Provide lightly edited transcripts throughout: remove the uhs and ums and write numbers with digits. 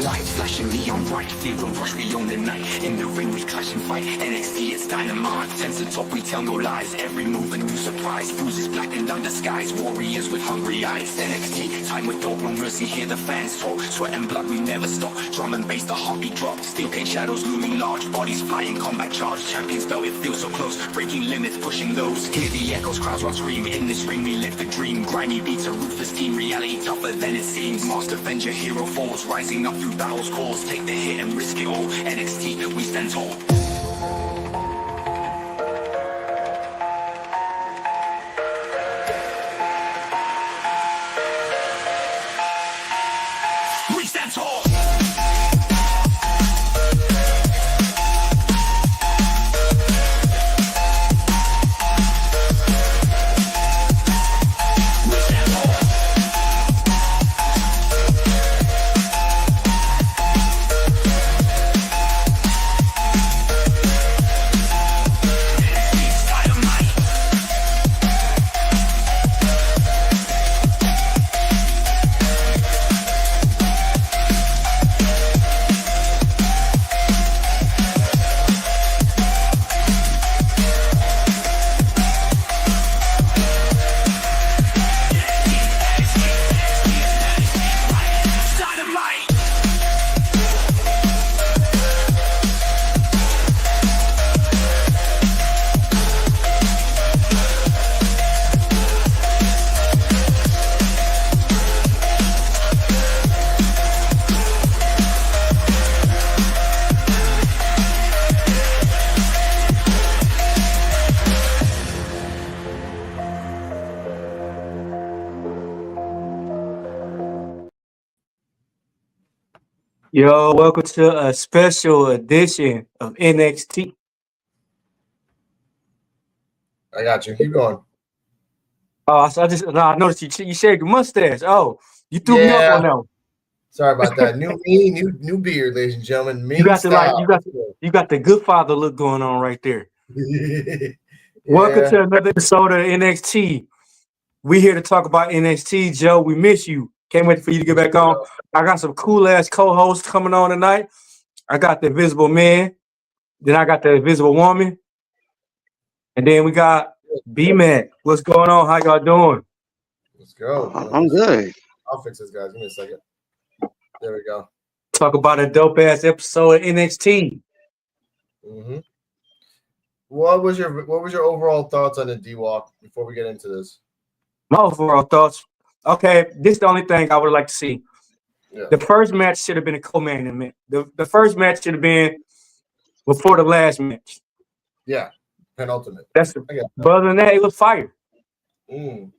Lights flashing neon bright, fear and rush, we own the night. In the ring we clash and fight, NXT it's dynamite. Tense and top, we tell no lies, every move a new surprise. Bruises blackened under skies, warriors with hungry eyes. NXT, time with dope, no mercy, hear the fans talk. Sweat and blood, we never stop, drum and bass, the heartbeat drop. Steel cage shadows looming large, bodies flying, combat charge. Champions belt, it feels so close, breaking limits, pushing those. Hear the echoes, crowds run scream, in this ring we live the dream. Grimy beats, a ruthless team, reality tougher than it seems. Master Avenger, hero falls, rising up through battles calls. Take the hit and risk it all, NXT, we stand tall. We stand tall. Yo, welcome to a special edition of NXT. I got you. Keep going. Oh, so I noticed you shaved your mustache. Oh, you threw me up on that one. Sorry about that. New me, new beard, ladies and gentlemen. You got you got the good father look going on right there. Welcome to another episode of NXT. We here to talk about NXT, Joe. We miss you. Can't wait for you to get back on. I got some cool ass co-hosts coming on tonight. I got the Invisible Man, then I got the Invisible Woman, and then we got B-Man. What's going on? How y'all doing? Let's go. I'm good. I'll fix this, guys. Give me a second. There we go. Talk about a dope ass episode of NXT. Mm-hmm. What was your overall thoughts on the D-Walk before we get into this? My overall thoughts. Okay, this is the only thing I would like to see. Yeah. The first match should have been a co-main event. The first match should have been before the last match. Yeah, penultimate. But other than that, it was fire. It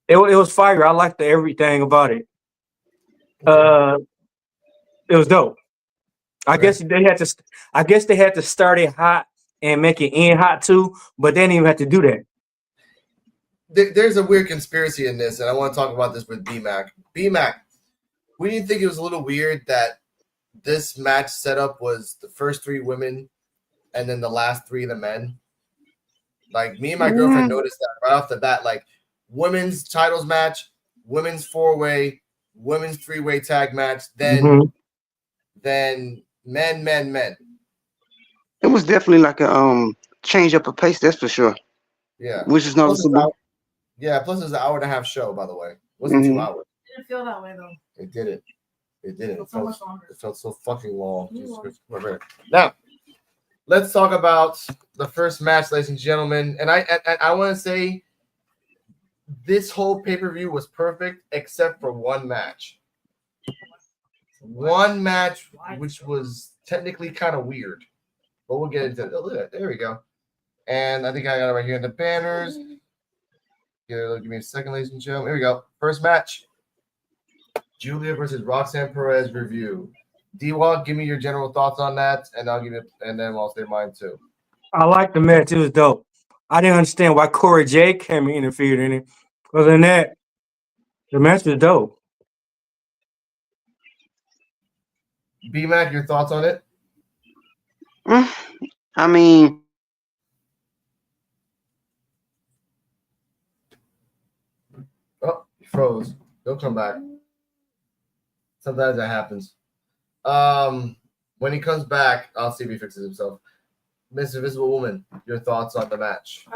was fire. I liked everything about it. It was dope. I guess they had to start it hot and make it end hot too, but they didn't even have to do that. There's a weird conspiracy in this, and I want to talk about this with B-Mac. B-Mac, we didn't think it was a little weird that this match setup was the first 3 women and then the last 3 of the men. Like, me and my girlfriend noticed that right off the bat. Like, women's titles match, women's 4-way, women's 3-way tag match, then men. It was definitely like a change up of pace, that's for sure. Yeah. Which is noticeable. Yeah, plus it was an hour-and-a-half show, by the way. It wasn't 2 hours. It didn't feel that way, though. It didn't. It felt so much longer. It felt so fucking long. Now, let's talk about the first match, ladies and gentlemen. And I want to say this whole pay-per-view was perfect except for one match. One match, which was technically kind of weird. But we'll get into it. Oh, look at that. There we go. And I think I got it right here in the banners. Give me a second, ladies and gentlemen. Here we go. First match. Julia versus Roxanne Perez review. D-Walk, give me your general thoughts on that, and I'll give it, and then I'll say mine too. I like the match. It was dope. I didn't understand why Corey J came and interfered in it. Other than that, the match was dope. B-Mac, your thoughts on it? I mean, oh, you froze. Don't come back. Sometimes that happens. When he comes back, I'll see if he fixes himself. Miss Invisible Woman, your thoughts on the match?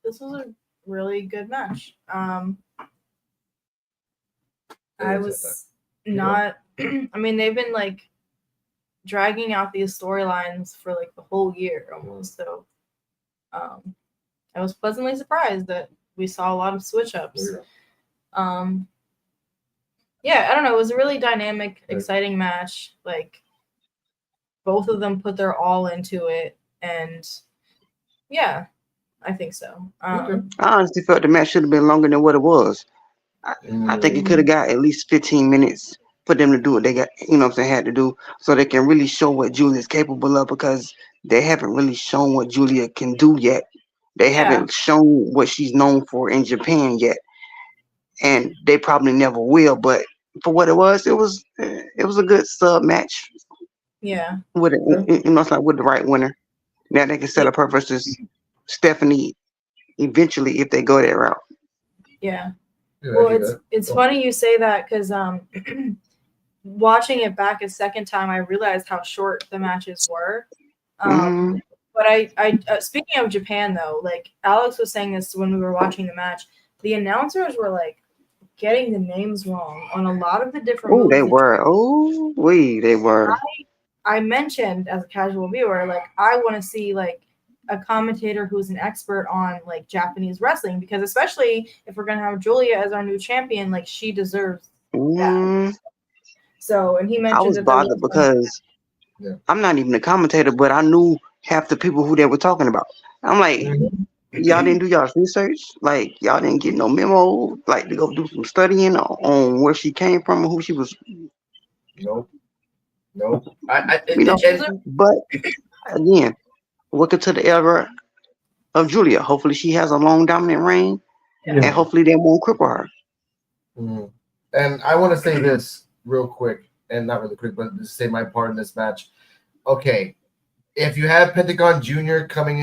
This was a really good match. I was not. I mean, they've been like dragging out these storylines for like the whole year almost. So, I was pleasantly surprised that we saw a lot of switch ups. Yeah, I don't know. It was a really dynamic, exciting match. Like both of them put their all into it, and yeah, I think so. I honestly felt the match should have been longer than what it was. I think it could have got at least 15 minutes for them to do what they got, had to do, so they can really show what Julia's capable of, because they haven't really shown what Julia can do yet. They haven't shown what she's known for in Japan yet, and they probably never will. But for what it was a good sub match. Yeah. With it's like with the right winner. Now they can set up her versus Stephanie eventually if they go that route. Yeah. Well, it's funny you say that because watching it back a second time, I realized how short the matches were. But I speaking of Japan though, like Alex was saying this when we were watching the match, the announcers were like getting the names wrong on a lot of the different moves. They were. I mentioned as a casual viewer, like I want to see like a commentator who's an expert on like Japanese wrestling, because especially if we're gonna have Julia as our new champion, like she deserves that. So, and he mentioned I was bothered because I'm not even a commentator, but I knew half the people who they were talking about. I'm like, y'all didn't do y'all's research, like y'all didn't get no memo, like to go do some studying on where she came from and who she was. Nope. But again, welcome to the era of Julia. Hopefully she has a long dominant reign, and hopefully they won't cripple her. And I want to say this real quick, and not really quick, but just say my part in this match. Okay, if you have Pentagon Jr. coming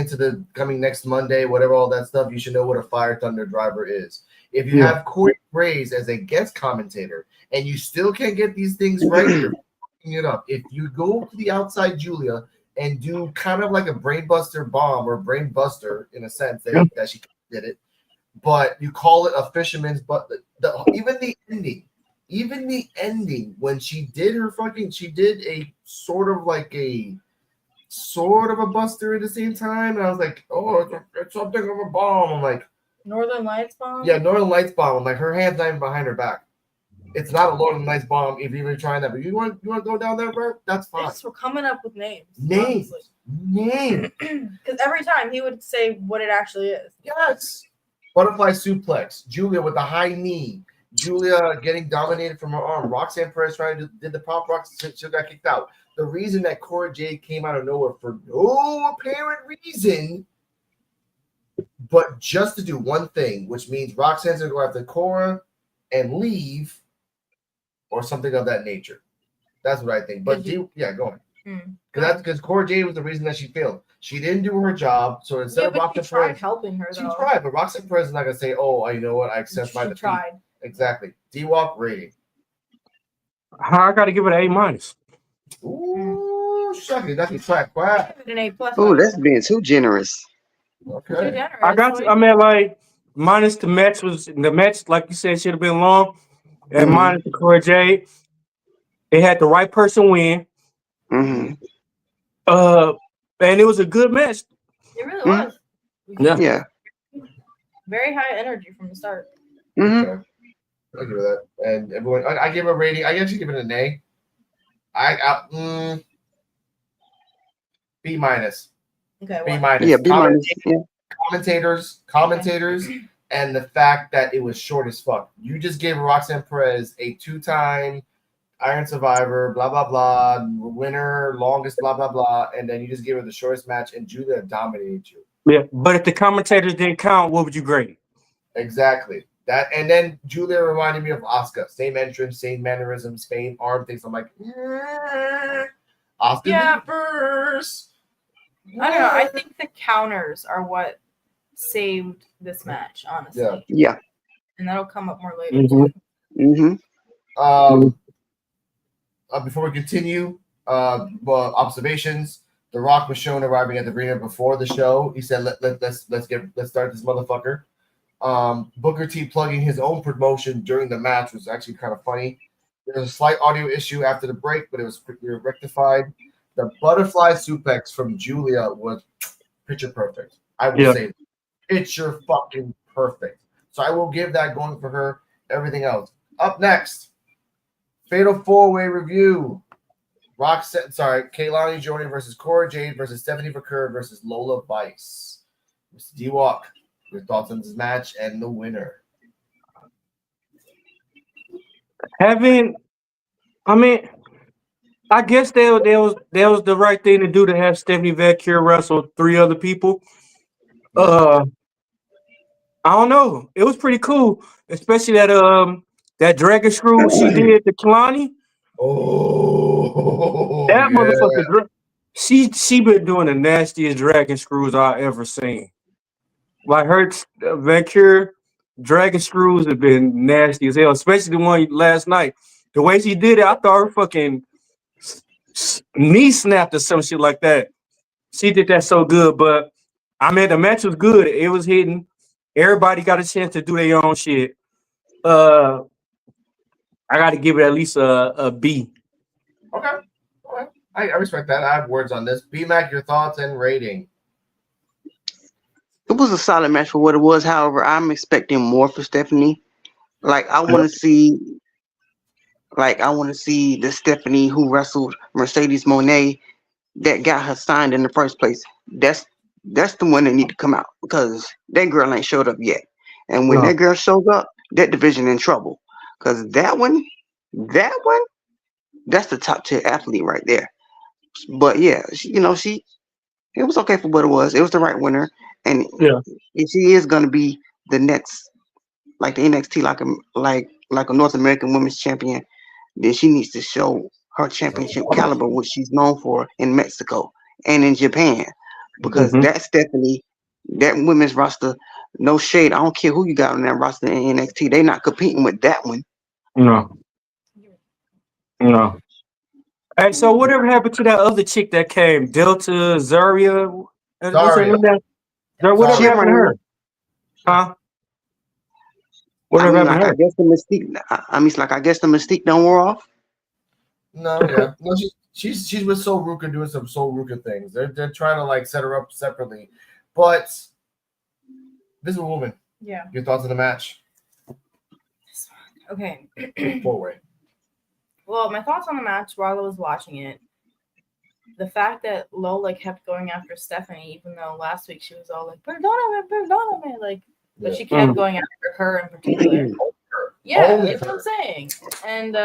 next Monday, whatever, all that stuff, you should know what a Fire Thunder driver is. If you have Corey Graves as a guest commentator and you still can't get these things right, you're fucking it up. If you go to the outside Julia and do kind of like a brainbuster bomb or brainbuster in a sense that she did it, but you call it a fisherman's butt, even the ending when she did a sort of a buster at the same time, and I was like, oh, it's something of a bomb. I'm like, Northern Lights bomb? Yeah, Northern Lights bomb. I'm like, her hand's not even behind her back. It's not a Northern Lights bomb if you're even trying that. But you want to go down there, bro? That's fine. We're coming up with names. Names. Because every time he would say what it actually is. Yes. Butterfly suplex. Julia with the high knee. Julia getting dominated from her arm. Roxanne Perez did the pop rock. She got kicked out. The reason that Cora Jade came out of nowhere for no apparent reason, but just to do one thing, which means Roxanne's going to go after Cora and leave or something of that nature. That's what I think. But go on. Because Cora Jade was the reason that she failed. She didn't do her job, so instead of Roxanne Perez helping her, she tried, but Roxanne Perez is not going to say, "Oh, you know what? I accept my defeat." Tried. Exactly. D-Walk rating. I got to give it an A-. Ooh, shucky, that's a track. Wow. An A+. Oh, that's being too generous. Okay. I got to. I mean, like minus the match, like you said, should have been long, and minus the Cora Jade, they had the right person win. And it was a good match. It really was. Yeah. Very high energy from the start. Okay. I'll give it that. And everyone, I give a rating. I actually give it an A. B-. Okay. B-. Yeah, B-. Commentators, and the fact that it was short as fuck. You just gave Roxanne Perez a 2-time Iron Survivor, blah blah blah, winner, longest, blah blah blah, and then you just gave her the shortest match, and Julia dominated you. Yeah, but if the commentators didn't count, what would you grade? Exactly. That, and then Julia reminded me of Asuka. Same entrance, same mannerisms, same arm things. I'm like, Asuka first. I don't know. I think the counters are what saved this match, honestly. Yeah. And that'll come up more later. before we continue, observations. The Rock was shown arriving at the arena before the show. He said, "Let's start this motherfucker." Booker T plugging his own promotion during the match was actually kind of funny. There was a slight audio issue after the break, but it was quickly rectified. The butterfly suplex from Julia was picture perfect. I will say, picture fucking perfect. So I will give that going for her. Everything else. Up next, Fatal 4-Way review. Kaylani Jordan versus Cora Jade versus Stephanie McCurry versus Lola Vice. Mr. D-Walk, your thoughts on this match and the winner? I guess that was the right thing to do, to have Stephanie McCurry wrestle 3 other people. I don't know. It was pretty cool, especially that dragon screw she did to Kalani. Oh, that motherfucker! She been doing the nastiest dragon screws I ever seen. Like her McCurry dragon screws have been nasty as hell, especially the one last night. The way she did it, I thought her fucking knee snapped or some shit like that. She did that so good, but I mean the match was good. It was hitting. Everybody got a chance to do their own shit. I got to give it at least a B. Okay. I respect that. I have words on this. B-Mac, your thoughts and rating. It was a solid match for what it was. However, I'm expecting more for Stephanie. Like I want to see the Stephanie who wrestled Mercedes Moné that got her signed in the first place. That's the one that need to come out, because that girl ain't showed up yet. And when that girl shows up, that division in trouble. Because that one, that's the top tier athlete right there. But yeah, it was okay for what it was. It was the right winner, and if she is gonna be the next, like the NXT, like a North American Women's Champion, then she needs to show her championship caliber, which she's known for in Mexico and in Japan, because that Stephanie, that women's roster, no shade, I don't care who you got on that roster in NXT, they not competing with that one. No. Hey, so whatever happened to that other chick that came, Delta Zaria? Whatever happened to her? Huh? Whatever happened to her? I guess the Mystique. I guess the Mystique don't wear off. No, she's with Sol Ruka doing some Sol Ruka things. They're trying to like set her up separately, but this is a woman. Yeah. Your thoughts on the match? Okay. 4-Way. Well, my thoughts on the match while I was watching it, the fact that Lola kept going after Stephanie, even though last week she was all like, perdóname, like, but she kept going after her in particular. That's what I'm saying. And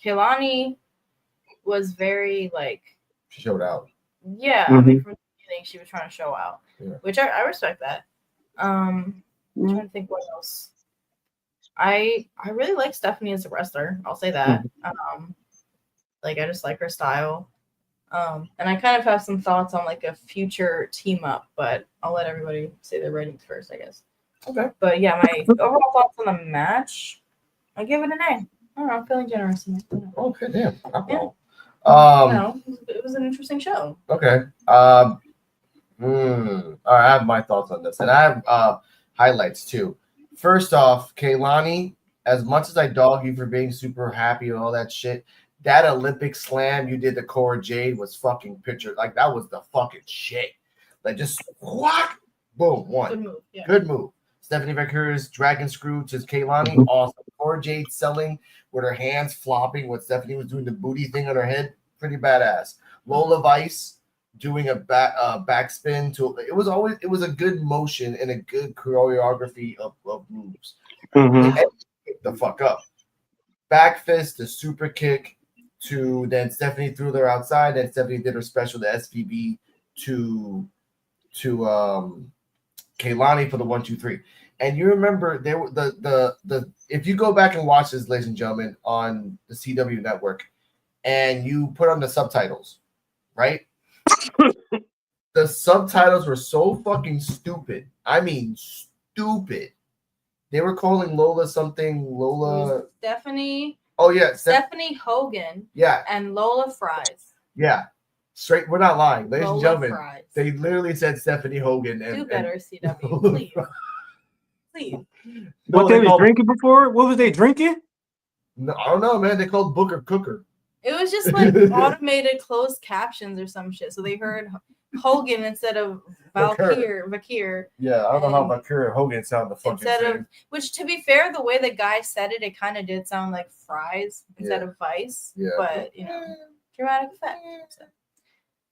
Kaylani was very, like... She showed out. Yeah, I mean, from the beginning, she was trying to show out, which I respect that. I'm trying to think what else. I really like Stephanie as a wrestler. I'll say that. Like, I just like her style. And I kind of have some thoughts on like a future team up, but I'll let everybody say their ratings first, I guess. Okay. But yeah, my overall thoughts on the match, I give it an A. I don't know, I'm feeling generous. Okay, damn. It was an interesting show. Okay. All right, I have my thoughts on this, and I have highlights too. First off, Kaylani, as much as I dog you for being super happy and all that shit, that Olympic slam you did to Cora Jade was fucking picture. Like, that was the fucking shit. Like, just whack, boom, one. Good move. Yeah. Good move. Stephanie McCurry's dragon screw to Kaylani, awesome. Cora Jade selling with her hands flopping, what Stephanie was doing the booty thing on her head, pretty badass. Lola Vice doing a backspin to it was a good motion and a good choreography of moves. The fuck up. Back fist, the super kick to then Stephanie threw her outside, then Stephanie did her special, the SVB to Kaylani for the 1-2-3. And you remember there were the if you go back and watch this, ladies and gentlemen, on the CW network, and you put on the subtitles, right? The subtitles were so fucking stupid. I mean, stupid. They were calling Lola something. Lola Stephanie Oh yeah, Stephanie Hogan. Yeah. And Lola Fries. Yeah. Straight. We're not lying, ladies and Lola gentlemen. Fries. They literally said Stephanie Hogan. And, do better, and CW, please. Please. No, what they was drinking before? What was they drinking? No, I don't know, man. They called Booker Cooker. It was just like automated closed captions or some shit. So they heard Hogan instead of Vakir. Yeah, I don't know how Vakir and Hogan sound the fucking instead same. of, which to be fair, the way the guy said it, it kind of did sound like Fries instead of Vice. Yeah. But you know, dramatic effect.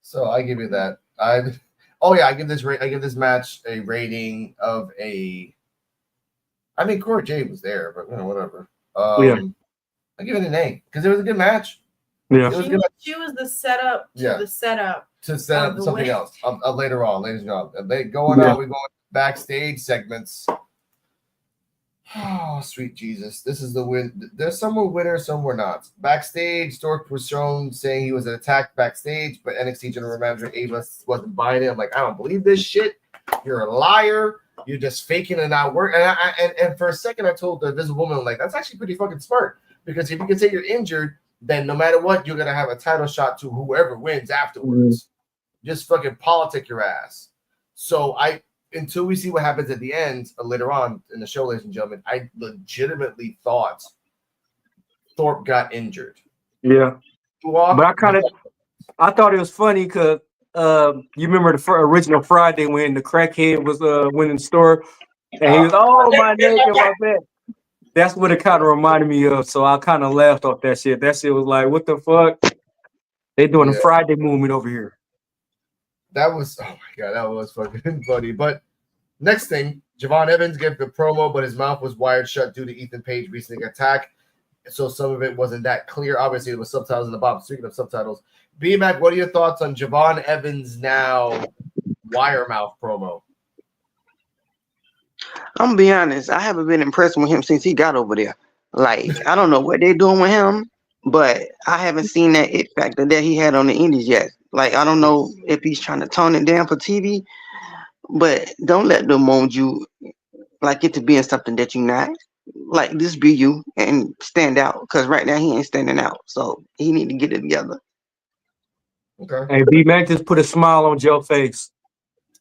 So I give you that. I give this match a rating of a. I mean, Cora Jade was there, but you know, whatever. I give it an A because it was a good match. Yeah, she was the setup to the setup to set up something else later on, ladies and gentlemen. We're going backstage segments. Oh, sweet Jesus. This is the win. There's some were winners, some were not. Backstage, Stork was shown saying he was attacked backstage, but NXT General Manager Ava wasn't buying it. I'm like, I don't believe this shit. You're a liar. You're just faking and not working. And for a second, I told this woman, like, that's actually pretty fucking smart. Because if you can say you're injured, then no matter what, you're going to have a title shot to whoever wins afterwards. Just fucking politic your ass. So until we see what happens at the end later on in the show, ladies and gentlemen, I legitimately thought Thorpe got injured. Yeah. But I thought it was funny because you remember the original Friday when the crackhead was winning the store and he was, my neck and my back. That's what it kind of reminded me of. So I kind of laughed off that shit. That shit was like, what the fuck? They doing a Friday movement over here. That was, oh my God, that was fucking funny. But next thing, Javon Evans gave the promo, but his mouth was wired shut due to Ethan Page recent attack. So some of it wasn't that clear. Obviously, it was subtitles in the bottom. Speaking of subtitles, B-Mac, what are your thoughts on Javon Evans now wire mouth promo? I'm gonna be honest. I haven't been impressed with him since he got over there. Like, I don't know what they're doing with him, but I haven't seen that it factor that he had on the indies yet. Like, I don't know if he's trying to tone it down for TV, but don't let them mold you like it to being something that you're not. Like, just be you and stand out. Because right now he ain't standing out, so he need to get it together. Okay. Hey, B-Mac just put a smile on Joe's face.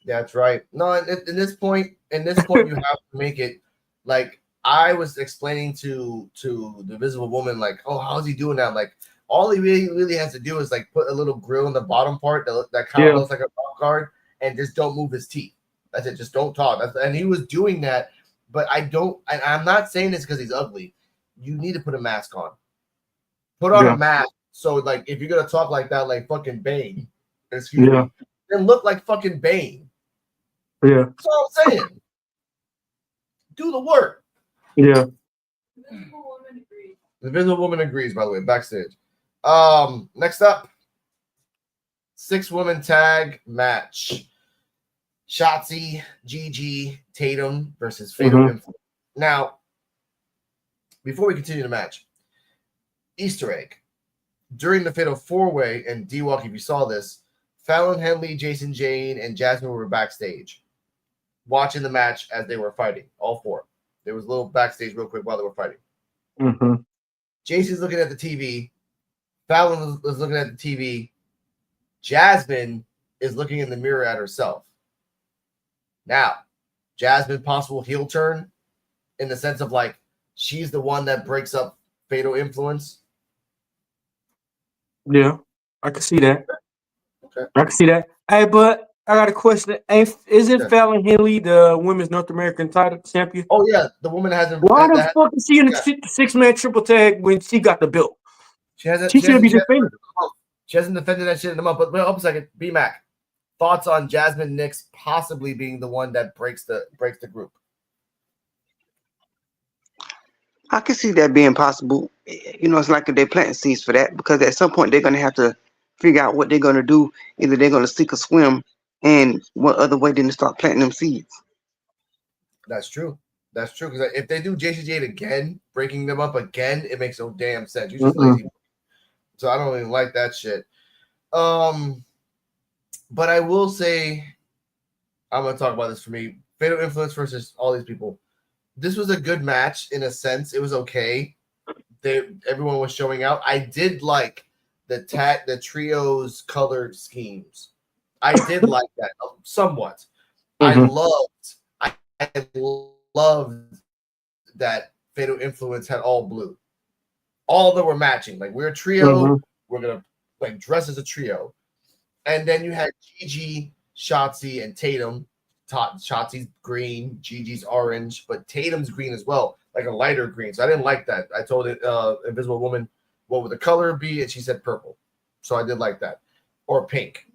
That's right. No, in this point, you have to make it like I was explaining to the Visible Woman, like, oh, how's he doing that? Like, all he really has to do is like put a little grill in the bottom part that kind of looks like a mouth guard, and just don't move his teeth. That's it. Just don't talk. And he was doing that, but I don't. And I'm not saying this because he's ugly. You need to put a mask on. Put on a mask. So like, if you're gonna talk like that, like fucking Bane, excuse me, then look like fucking Bane. Yeah. That's all I'm saying. Do the work. Yeah. The Visible Woman agrees, by the way, backstage. Next up, 6-woman tag match. Shotzi, Gigi, Tatum versus Fatal Influence. Now, before we continue the match, Easter egg. During the Fatal 4-Way, and D-Walk, if you saw this, Fallon Henley, Jason Jane, and Jasmine were backstage watching the match as they were fighting, all four. There was a little backstage real quick while they were fighting. Mm-hmm. Jason's looking at the TV. Fallon was looking at the TV. Jasmine is looking in the mirror at herself. Now, Jasmine, possible heel turn in the sense of like she's the one that breaks up Fatal Influence. Yeah, I can see that. Okay. I can see that. Hey, but I got a question. Isn't Fallon Henley the women's North American title champion? Oh yeah, the woman hasn't. Why the fuck is she in the 6-man triple tag when she got the belt? She should be defended. She hasn't defended that shit in a month. But wait up a second, B-Mac. Thoughts on Jasmine Nix possibly being the one that breaks the group? I can see that being possible. You know, it's like they're planting seeds for that because at some point they're going to have to figure out what they're going to do. Either they're going to sink or swim, and what other way than to start planting them seeds. That's true. That's true. Because if they do JC Jade again, breaking them up again, it makes no damn sense. You're just lazy. So I don't even like that shit. But I will say, I'm going to talk about this for me. Fatal Influence versus all these people. This was a good match in a sense. It was okay. everyone was showing out. I did like the trio's colored schemes. I did like that somewhat. Mhm. I loved that Fatal Influence had all blue. All of them were matching. Like we're a trio, we're gonna like dress as a trio. And then you had Gigi, Shotzi, and Tatum. Shotzi's green, Gigi's orange, but Tatum's green as well, like a lighter green. So I didn't like that. I told it Invisible Woman what would the color be, and she said purple. So I did like that. Or pink.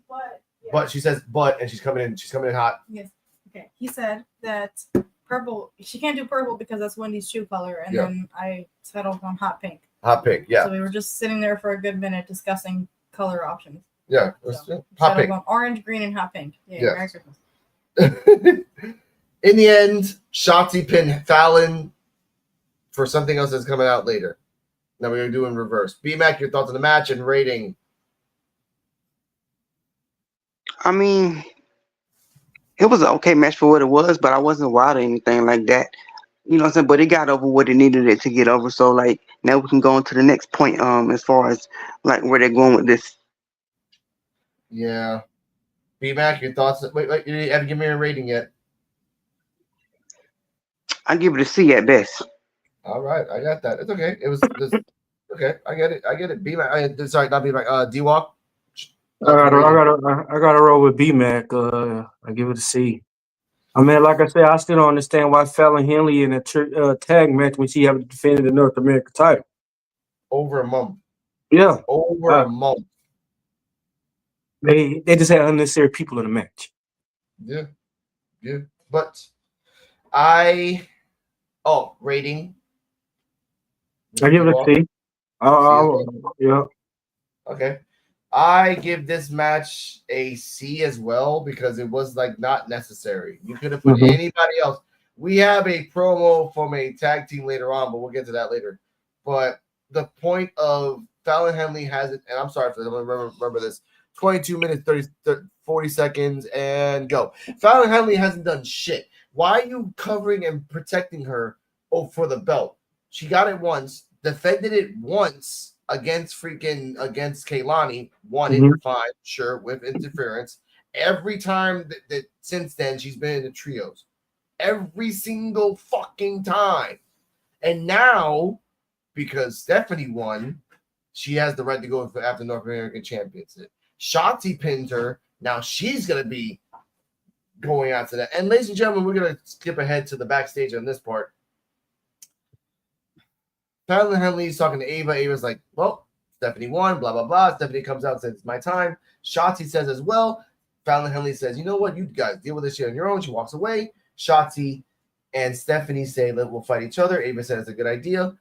But she says and she's coming in hot. Yes. Okay. He said that purple, she can't do purple because that's Wendy's shoe color, and then I settled on hot pink. Hot pink, yeah. So we were just sitting there for a good minute discussing color options. Yeah, so hot pink. On orange, green, and hot pink. Yeah. Merry Christmas. In the end, Shotzi pinned Fallon for something else that's coming out later. Now we're going to do in reverse. B-Mac, your thoughts on the match and rating? I mean, it was an okay match for what it was, but I wasn't wild or anything like that. You know what I'm saying? But it got over what it needed it to get over. So like now we can go on to the next point, as far as like where they're going with this. Yeah. B-Mac, your thoughts? Wait, you haven't given me a rating yet. I give it a C at best. All right, I got that. It's okay. It was this. Okay, I get it. B-Mac, sorry, not B-Mac. D-Walk. I gotta roll with B-Mac. I give it a C. I mean, like I said, I still don't understand why Fallon Henley in a tag match when she haven't defended the North American title. Over a month. Yeah. Over a month. They just had unnecessary people in the match. Yeah. But rating. I give it a C. Yeah. Okay. I give this match a C as well because it was like not necessary. You could have put anybody else. We have a promo from a tag team later on, but we'll get to that later. But the point of Fallon Henley has it, and I'm sorry for this, I'm gonna remember this. 22 minutes, 40 seconds, and go. Fallon Henley hasn't done shit. Why are you covering and protecting her for the belt? She got it once, defended it once against Kaylani, won it, fine, sure, with interference. Every time that since then, she's been in the trios. Every single fucking time. And now, because Stephanie won, she has the right to go after North American Championship. Shotzi pinned her. Now she's going to be going after that. And ladies and gentlemen, we're going to skip ahead to the backstage on this part. Fallon Henley's talking to Ava. Ava's like, well, Stephanie won, blah, blah, blah. Stephanie comes out and says, it's my time. Shotzi says as well. Fallon Henley says, you know what? You guys deal with this shit on your own. She walks away. Shotzi and Stephanie say, we'll fight each other. Ava says it's a good idea.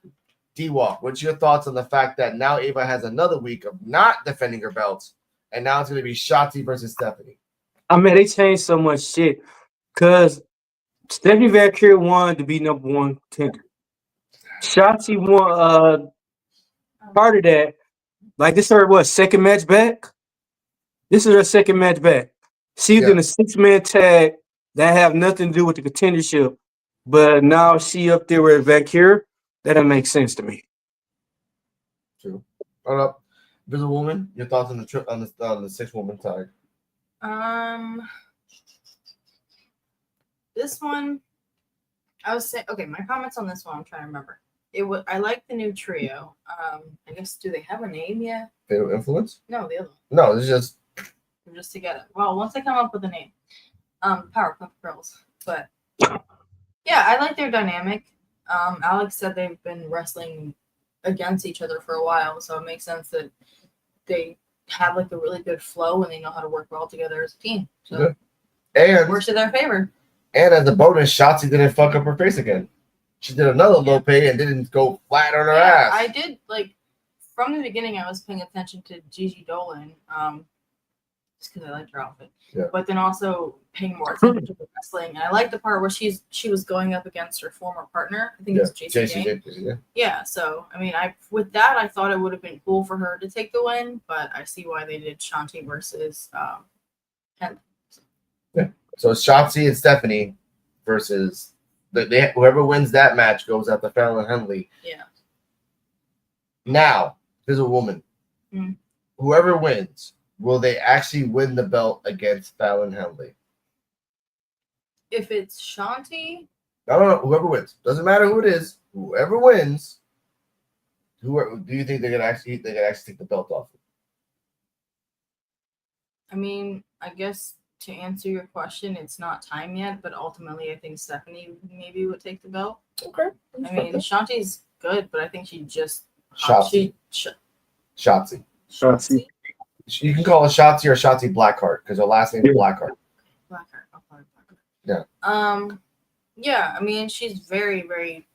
D-Walk, what's your thoughts on the fact that now Ava has another week of not defending her belts, and now it's going to be Shotzi versus Stephanie? I mean, they changed so much shit because Stephanie Valkyrie wanted to be number one contender. Shotzi won part of that. Like this is her second match back? This is her second match back. She's in a 6-man tag that have nothing to do with the contendership, but now she up there with Valkyrie. That doesn't make sense to me. True. Hold up. Visible Woman, your thoughts on the 6-woman tag? This one, I was saying, okay, my comments on this one, I'm trying to remember. I like the new trio. I guess, do they have a name yet? Fatal Influence? No, the other one. No, it's just They're just together. Well, once I come up with a name, Powerpuff Girls. But yeah, I like their dynamic. Alex said they've been wrestling against each other for a while, so it makes sense that they have like a really good flow and they know how to work well together as a team. So it works to their favor. And as a bonus, Shotzi didn't fuck up her face again. She did another low pay and didn't go flat on her ass. I did, like, from the beginning, I was paying attention to Gigi Dolan, just because I liked her outfit. Yeah. But then also paying more attention to the wrestling. And I like the part where she was going up against her former partner. I think it was JC. Yeah, so, I mean, with that, I thought it would have been cool for her to take the win, but I see why they did Shanti versus Henley. Yeah. So Shotzi and Stephanie versus whoever wins that match goes after Fallon Henley. Yeah. Now, there's a woman. Mm. Whoever wins, will they actually win the belt against Fallon Henley? If it's Shanti, No. Whoever wins. Doesn't matter who it is. Whoever wins, do you think they could actually take the belt off? I mean, I guess to answer your question, it's not time yet, but ultimately I think Stephanie maybe would take the belt. Okay. I mean, Shanti's good, but I think she just Shotzi. Shotzi. You can call her Shotzi or Shotzi Blackheart because her last name is Blackheart. Blackheart. Yeah. Yeah. I mean, she's very, very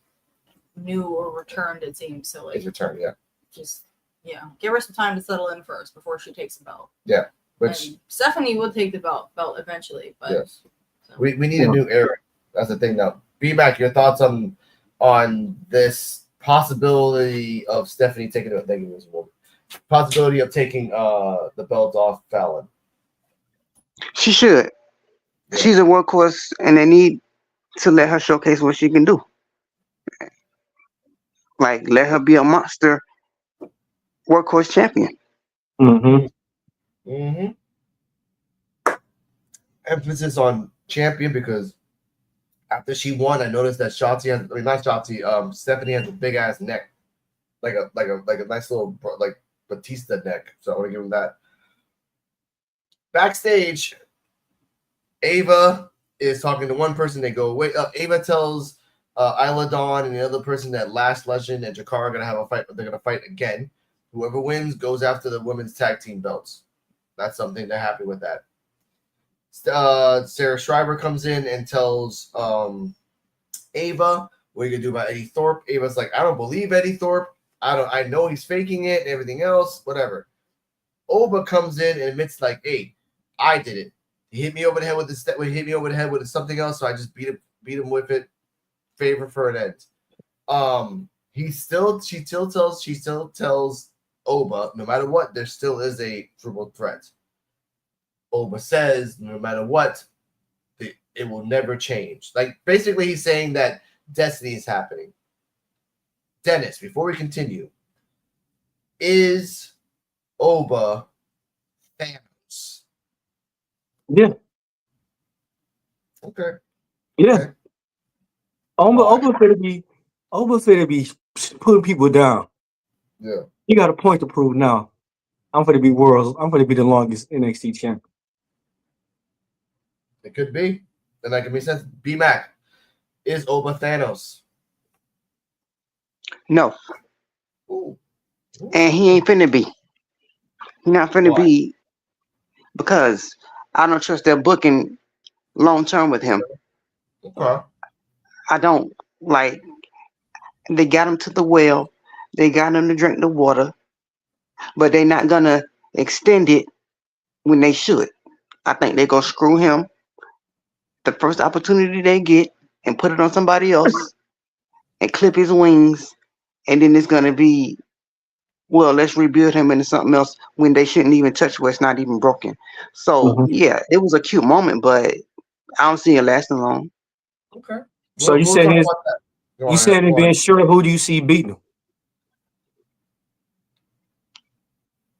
new or returned. It seems so. Like, His return. Yeah. Just give her some time to settle in first before she takes the belt. Yeah. Which Stephanie would take the belt eventually, but yes. So. We need a new era. That's the thing now. B-Mac, your thoughts on this possibility of Stephanie taking it? Thank you, Mr. Wolf. Possibility of taking the belt off Fallon. She should. Yeah. She's a workhorse, and they need to let her showcase what she can do. Like, let her be a monster workhorse champion. Emphasis on champion because after she won, I noticed that Stephanie has a big ass neck, like a nice little like Batista neck. So I want to give him that. Backstage, Ava is talking to one person. They go, wait up. Ava tells Isla Dawn and the other person that Lash Legend and Jakara are going to have a fight, but they're going to fight again. Whoever wins goes after the women's tag team belts. That's something they're happy with that. Sarah Schreiber comes in and tells Ava, what are you going to do about Eddie Thorpe? Ava's like, I don't believe Eddie Thorpe. I know he's faking it and everything else, whatever. Oba comes in and admits like, hey, I did it. He hit me over the head with something else, so I just beat him with it. Favor for an end. She still tells Oba, no matter what, there still is a triple threat. Oba says, no matter what, it will never change. Like, basically, he's saying that destiny is happening. Dennis, before we continue, is Oba Thanos? Yeah. Okay. Yeah. Okay. Oba finna be putting people down. Yeah. You got a point to prove now. I'm finna be the longest NXT champion. It could be. Then that could make sense. B-Mac, is Oba Thanos? No. Ooh. And he ain't finna be. He not finna be because I don't trust their booking long term with him. Okay. I don't. Like, they got him to the well. They got him to drink the water. But they're not going to extend it when they should. I think they're going to screw him the first opportunity they get and put it on somebody else and clip his wings. And then it's going to be, well, let's rebuild him into something else when they shouldn't even touch where it's not even broken. So, yeah, it was a cute moment, but I don't see it lasting long. Okay. So you said it being sure, who do you see beating him?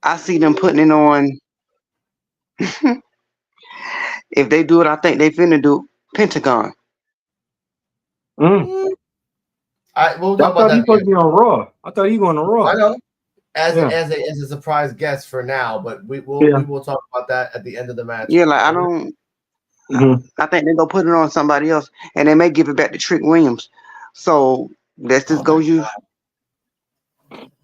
I see them putting it on. If they do it, I think they finna do Pentagon. We'll talk about that. I thought he was supposed to be on Raw. I thought he was going to Raw. I know. As a surprise guest for now, but we will talk about that at the end of the match. Yeah, like I don't. I think they're gonna put it on somebody else, and they may give it back to Trick Williams. So let's just go use.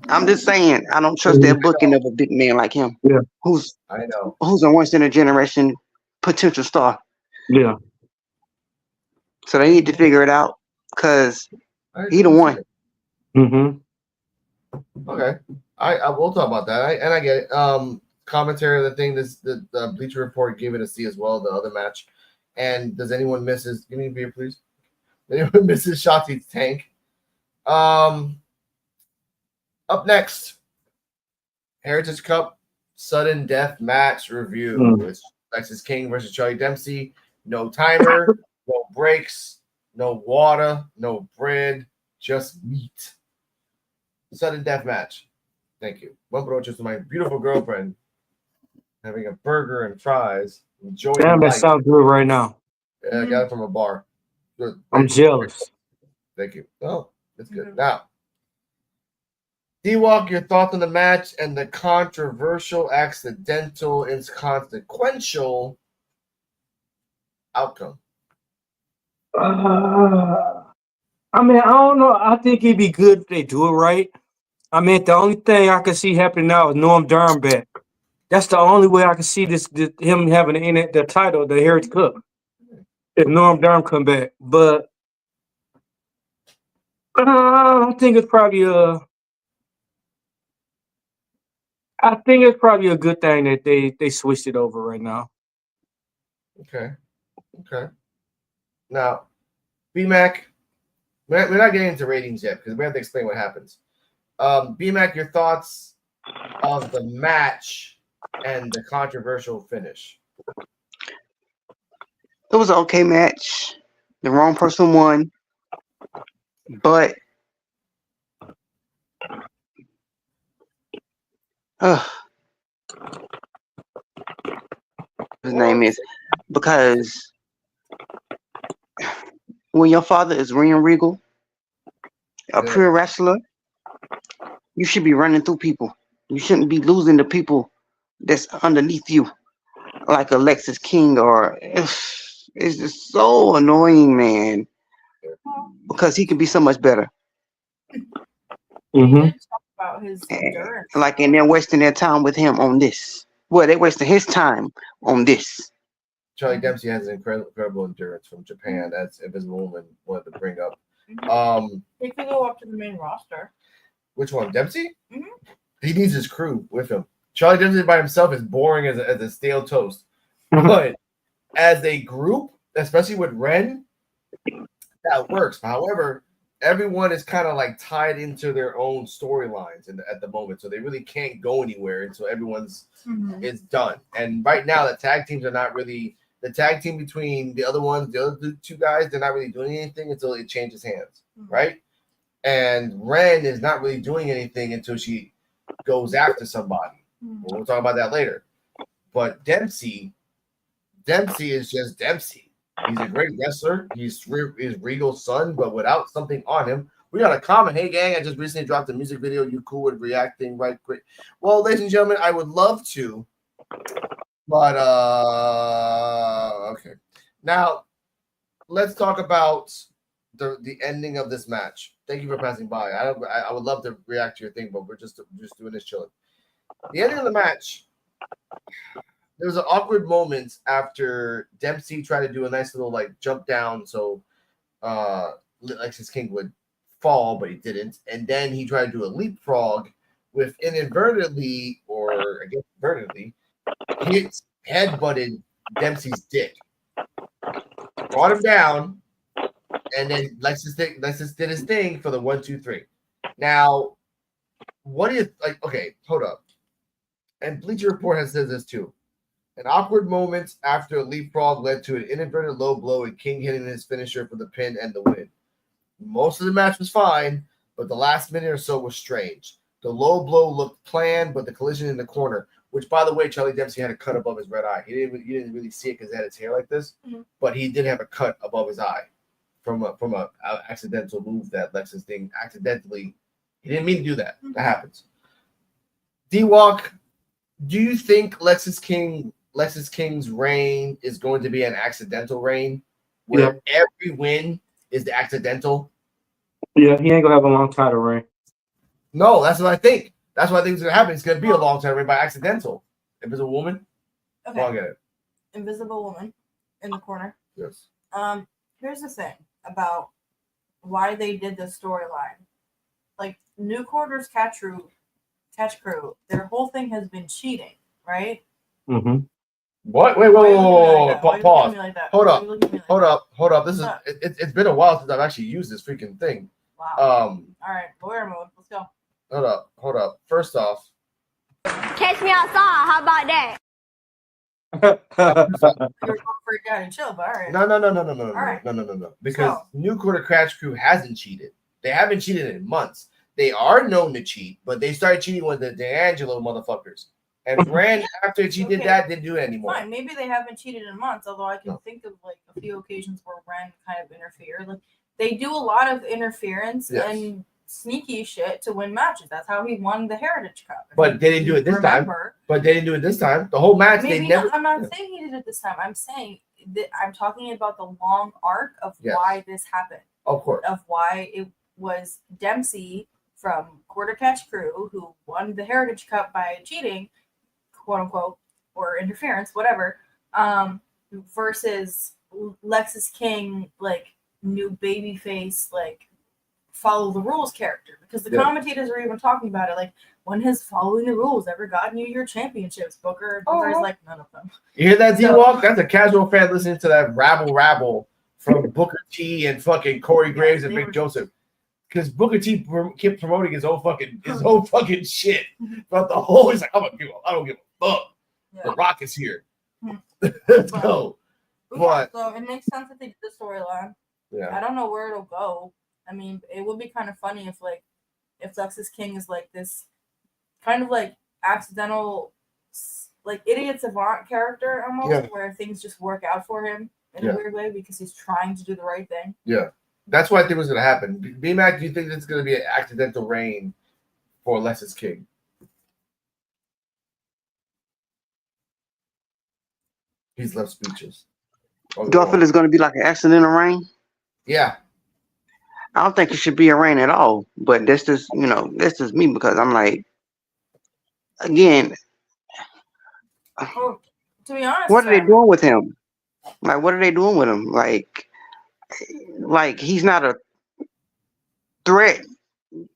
I'm just saying, I don't trust their booking of a big man like him. Yeah, who's a once in a generation potential star. Yeah. So they need to figure it out because he the one. Okay, I will talk about that, and I get it. Commentary of the thing. The Bleacher Report gave it a C as well. The other match. And does anyone miss his? Give me a beer, please. Anyone misses Shotzi's tank? Up next, Heritage Cup sudden death match review. It's Lexis King versus Charlie Dempsey. No timer, no breaks, no water, no bread, just meat. Sudden death match. Thank you. Buen provecho to my beautiful girlfriend. Having a burger and fries. Enjoying Damn, that life. sounds good right now. Yeah, I got it from a bar. Good. I'm jealous. Thank you. Oh, that's good. Now, D-Walk, your thoughts on the match and the controversial, accidental, inconsequential outcome. I mean, I don't know. I think it'd be good if they do it right. I mean, the only thing I can see happening now is Norm Durham back. That's the only way I can see this him having the title, the Heritage Cup, if Norm Durham come back. But I think it's probably a good thing that they switched it over right now. Okay. Now, B-Mac, we're not getting into ratings yet because we have to explain what happens. B-Mac, your thoughts of the match and the controversial finish. It was an okay match. The wrong person won, but his name is because when your father is Ring Regal, a pure wrestler, you should be running through people. You shouldn't be losing the people that's underneath you, like Alexis King or. It's just so annoying, man, because he could be so much better. Mm-hmm. Talk about his endurance. And they're wasting their time with him on this. Well, they're wasting his time on this. Charlie Dempsey has an incredible endurance from Japan. That's Invisible Woman wanted to bring up. He could go up to the main roster. Which one, Dempsey? Mm-hmm. He needs his crew with him. Charlie Dempsey by himself is boring as a stale toast. But as a group, especially with Ren, that works. However, everyone is kind of like tied into their own storylines at the moment, so they really can't go anywhere until everyone's is done. And right now, the tag teams are not really the tag team between the other two guys. They're not really doing anything until it changes hands, right? And Ren is not really doing anything until she goes after somebody. We'll talk about that later. But Dempsey is just Dempsey. He's a great wrestler. He's Regal's son, but without something on him. We got a comment. Hey, gang, I just recently dropped a music video. You cool with reacting right quick? Well, ladies and gentlemen, I would love to. But, okay. Now, let's talk about the ending of this match. Thank you for passing by. I would love to react to your thing, but we're just doing this chilling. The ending of the match, there was an awkward moment after Dempsey tried to do a nice little like jump down so Alexis King would fall, but he didn't. And then he tried to do a leapfrog with inadvertently, or I guess inadvertently, headbutted Dempsey's dick. Brought him down, and then Alexis did his thing for the 1, 2, 3. Now, what do you like? Okay, hold up. And Bleacher Report has said this too. An awkward moment after a leapfrog led to an inadvertent low blow and King hitting his finisher for the pin and the win. Most of the match was fine, but the last minute or so was strange. The low blow looked planned, but the collision in the corner, which, by the way, Charlie Dempsey had a cut above his red eye. You didn't really see it because he had his hair like this, but he did have a cut above his eye from a accidental move that Lexus thing accidentally. He didn't mean to do that. That happens. D-Walk, do you think Lexus King's reign is going to be an accidental reign where every win is the accidental? Yeah, he ain't gonna have a long title reign. No, that's what I think. That's what I think is gonna happen. It's gonna be a long title reign by accidental. Invisible Woman. Okay. I'll get it. Invisible Woman in the corner. Yes. Here's the thing about why they did this storyline. Like New Quarter's Catch Crew, their whole thing has been cheating, right? Mm-hmm. What? Wait, whoa. Pause. Hold up. This is it's been a while since I've actually used this freaking thing. Wow. All right, lawyer mode. Let's go. Hold up. First off, catch me outside. How about that? You're going for it down and chill, but all right. No. Because New Quarter Catch Crew hasn't cheated. They haven't cheated in months. they are known to cheat, but they started cheating with the D'Angelo motherfuckers. And Rand, after she did that, didn't do it anymore. Fine, maybe they haven't cheated in months, although I can think of like a few occasions where Rand kind of interfered. Like they do a lot of interference and sneaky shit to win matches. That's how he won the Heritage Cup. But they didn't do it this time. But they didn't do it this time. The whole match, maybe they never. I'm not saying he did it this time. I'm saying that I'm talking about the long arc of why this happened. Of course. Of why it was Dempsey from Quarter Catch Crew who won the Heritage Cup by cheating, quote unquote, or interference, whatever, versus Lexis King, like new babyface, like follow the rules character. Because the commentators are even talking about it, like when has following the rules ever gotten you your championships, Booker? Booker's like none of them. You hear that, D-Walk? That's a casual fan listening to that rabble from Booker T and fucking Corey Graves and Vic Joseph. Because Booker T kept promoting his whole fucking shit. But the whole, he's like, I don't give a fuck. Yeah. The Rock is here. Let's go. But so it makes sense that they did the storyline. Yeah. I don't know where it'll go. I mean, it would be kind of funny if Lexis King is like this kind of like accidental, like idiot savant character almost, where things just work out for him in a weird way because he's trying to do the right thing. Yeah. That's what I think was going to happen. B-Mac, do you think it's going to be an accidental reign for Lexis King? He's left speeches. Do I feel it's going to be like an accidental reign? Yeah. I don't think it should be a reign at all. But that's just, that's just me because I'm like, again, to be honest, what are they doing with him? Like, what are they doing with him? Like he's not a threat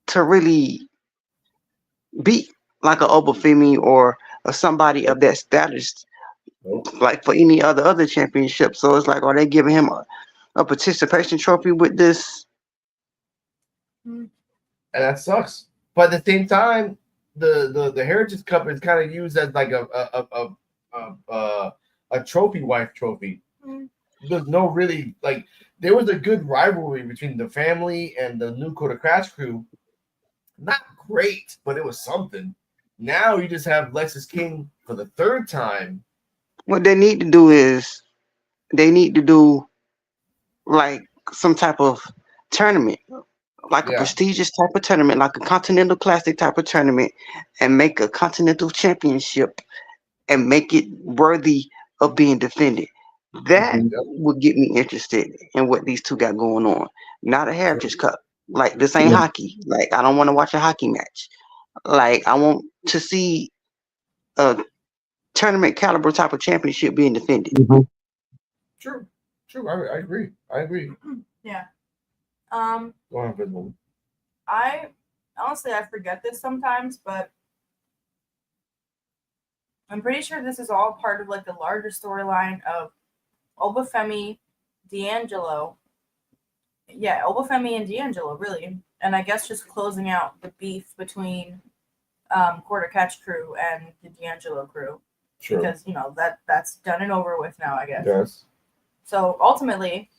to really beat like a Obafemi or somebody of that status, like for any other championship. So it's like, are they giving him a participation trophy with this? And that sucks. But at the same time, the Heritage Cup is kind of used as like a trophy wife trophy. There's no really like. There was a good rivalry between the family and the new Quarter Catch Crew. Not great, but it was something. Now you just have Lexis King for the third time. What they need to do is like some type of tournament, like a prestigious type of tournament, like a Continental Classic type of tournament, and make a Continental Championship and make it worthy of being defended. That would get me interested in what these two got going on. Not a Heritage Cup. Like, this ain't hockey. Like, I don't want to watch a hockey match. Like, I want to see a tournament caliber type of championship being defended. True. I agree. Yeah. Go on, Pitbull. I forget this sometimes, but I'm pretty sure this is all part of like the larger storyline of Obafemi, D'Angelo. Yeah, Obafemi and D'Angelo, really. And I guess just closing out the beef between Quarter Catch Crew and the D'Angelo crew. Sure. Because, that's done and over with now, I guess. Yes. So ultimately,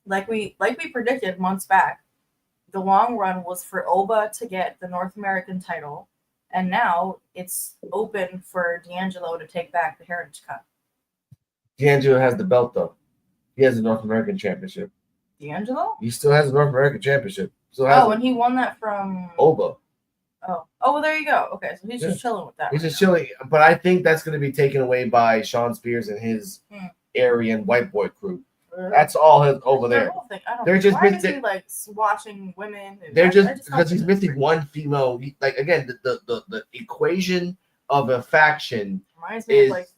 like we predicted months back, the long run was for Oba to get the North American title, and now it's open for D'Angelo to take back the Heritage Cup. D'Angelo has the belt, though. He has the North American Championship. D'Angelo? He still has the North American Championship. And he won that from Oba. Oh, well, there you go. Okay, so he's just chilling with that. He's just chilling, but I think that's going to be taken away by Sean Spears and his Aryan white boy crew. That's all over there. They're just missing, like watching women. They're just because he's missing one female. Like again, the equation of a faction reminds me of like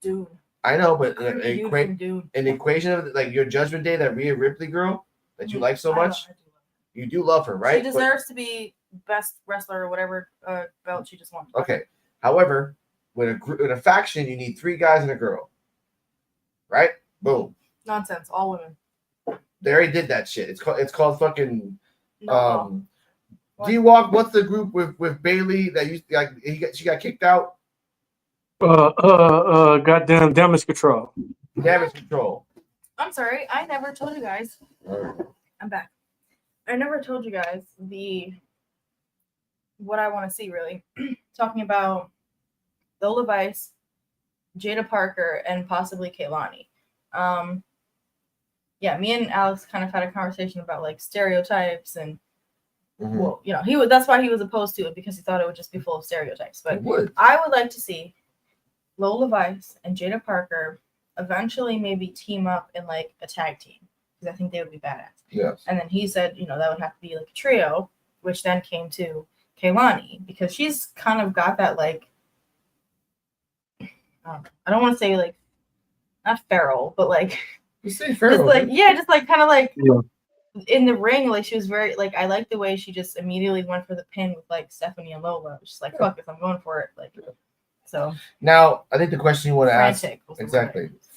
Dune. I know, but an equation of like your Judgment Day, that Rhea Ripley girl that you like so much. You do love her, right? She deserves to be best wrestler or whatever belt she just won. Okay. However, with a faction, you need 3 guys and a girl. Right? Boom. Nonsense. All women. They already did that shit. It's called fucking D-Walk. What's the group with Bailey that she got kicked out? Goddamn Damage Control. Damage Control. I'm sorry. I never told you guys. I'm back. I never told you guys the what I want to see really. Talking about Lola Vice, Jada Parker, and possibly Kaylani. Yeah, me and Alex kind of had a conversation about like stereotypes and well, you know, that's why he was opposed to it, because he thought it would just be full of stereotypes. But I would like to see Lola Vice and Jada Parker eventually maybe team up in like a tag team, because I think they would be badass. Yes. And then he said, you know, that would have to be like a trio, which then came to Kaylani, because she's kind of got that like, I don't want to say like, not feral, but like, You say feral, just like, yeah, just like kind of like Yeah. in the ring, like she was very like, I like the way she just immediately went for the pin with like Stephanie and Lola. She's like, fuck this, I'm going for it. Like, so now I think the question you want to ask, frantic.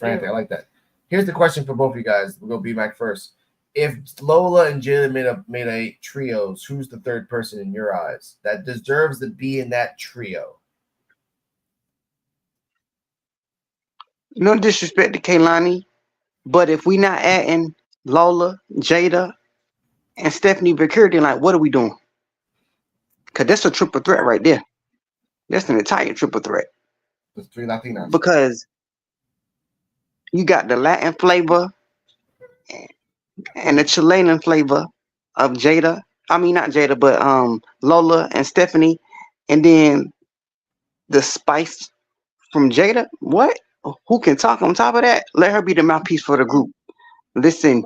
I like that. Here's the question for both of you guys. We'll go B-Mac first. If Lola and Jada made a trios, who's the third person in your eyes that deserves to be in that trio? No disrespect to Kaylani, but if we not adding Lola, Jada, and Stephanie Vicur, then like, what are we doing? Because that's a triple threat right there. That's an entire triple threat. There's 3 Latinas. Because you got the Latin flavor and the Chilean flavor of Jada. I mean, not Jada, but Lola and Stephanie, and then the spice from Jada. What? Who can talk on top of that? Let her be the mouthpiece for the group. Listen,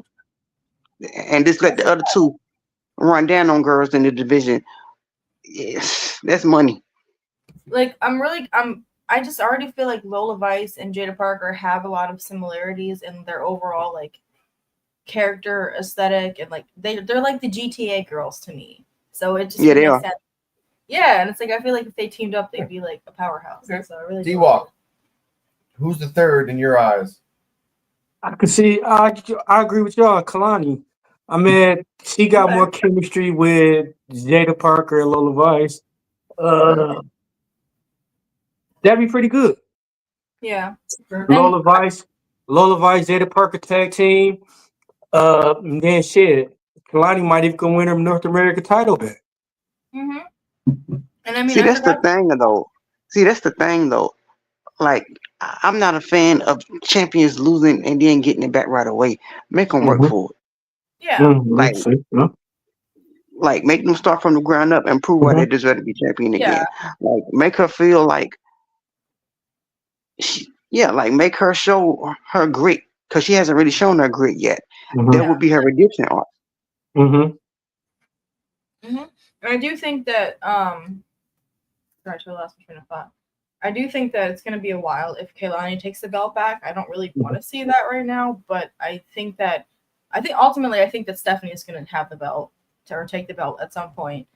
and just let the other two run down on girls in the division. Yes, that's money. Like, I just already feel like Lola Vice and Jada Parker have a lot of similarities in their overall like character aesthetic, and like they're like the GTA girls to me. So it just Yeah, they makes are. sense. Yeah, and it's like I feel like if they teamed up, they'd be like a powerhouse. Okay. So I really D-Walk, who's the third in your eyes? I can see. I agree with y'all, Kalani. I mean, she got more chemistry with Jada Parker and Lola Vice. That'd be pretty good. Yeah. Lola Vice, Jada Parker tag team. Then shit, Kalani might even go win her North American title back. Mm-hmm. And I mean, See, that's the thing though. Like, I'm not a fan of champions losing and then getting it back right away. Make them work for it. Yeah. Like make them start from the ground up and prove why they deserve to be champion again. Like, make her feel like, like make her show her grit, because she hasn't really shown her grit yet. That would be her redemption arc. And I do think that sorry, I lost my train of thought. I do think that it's going to be a while if Kaylani takes the belt back. I don't really want to see that right now, but I think ultimately that Stephanie is going to have the belt or take the belt at some point.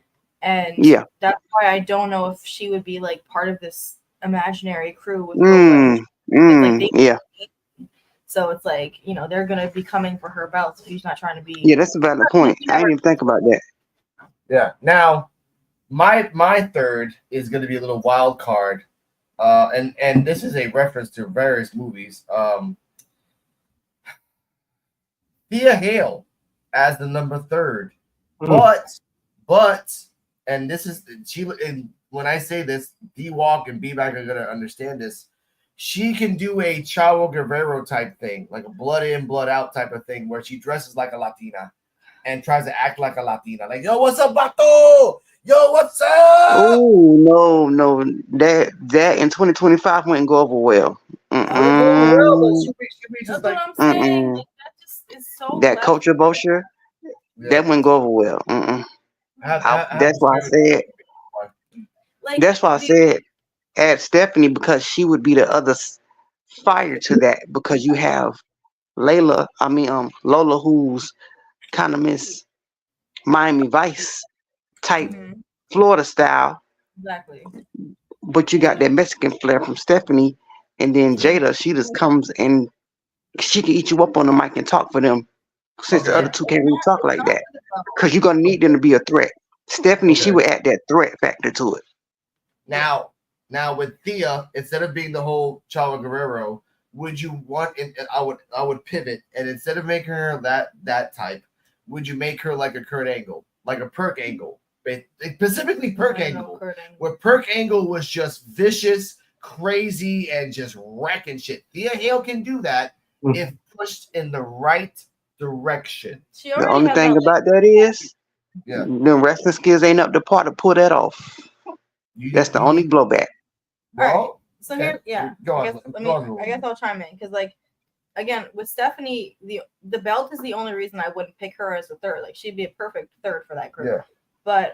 And that's why I don't know if she would be like part of this imaginary crew with so it's like, you know, they're going to be coming for her belt, so she's not trying to be. Yeah, that's a valid point. I didn't even think about that. Yeah. Now, my third is going to be a little wild card. And this is a reference to various movies. Thea Hale as the number third, but and this is and when I say this, D-Walk and B-Mac are gonna understand this. She can do a Chavo Guerrero type thing, like a blood in, blood out type of thing, where she dresses like a Latina and tries to act like a Latina, like, yo, what's up, Bato? Yo, what's up? Oh no, that in 2025 wouldn't go over well. That's what I'm saying. Like, that just is so. That culture bullshit, that wouldn't go over well. That's why I said. That's why I said add Stephanie, because she would be the other fire to that, because you have Lola, who's kind of Miss Miami Vice type, Florida style. Exactly. But you got that Mexican flair from Stephanie, and then Jada, she just comes and she can eat you up on the mic and talk for them, since the other two can't really talk like that. Because you're gonna need them to be a threat. Stephanie, she would add that threat factor to it. Now with Thea, instead of being the whole Chavo Guerrero, would you want? And I would pivot, and instead of making her that type, would you make her like a Kurt Angle, like a Perk Angle, Specifically Perk Angle, where Perk Angle was just vicious, crazy, and just wrecking shit. Thea Hale can do that if pushed in the right direction. The only thing about that is, the wrestling skills ain't up to par to pull that off. That's the only blowback. Well, all right. So here, I guess I'll chime in because, like, again, with Stephanie, the belt is the only reason I wouldn't pick her as a third. Like, she'd be a perfect third for that group. Yeah. But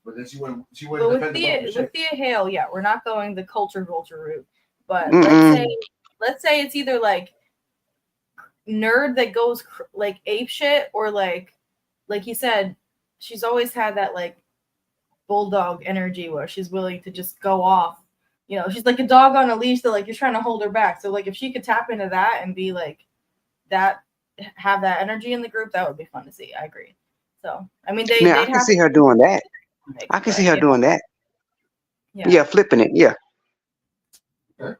then she wouldn't with Thea Hale, we're not going the culture vulture route. But let's say it's either like nerd that goes like ape shit, or like you said, she's always had that like bulldog energy where she's willing to just go off. You know, she's like a dog on a leash that like you're trying to hold her back. So like if she could tap into that and be like that, have that energy in the group, that would be fun to see. I agree. So I mean, I can see her doing that. I can see her doing that. Yeah, flipping it. Yeah. I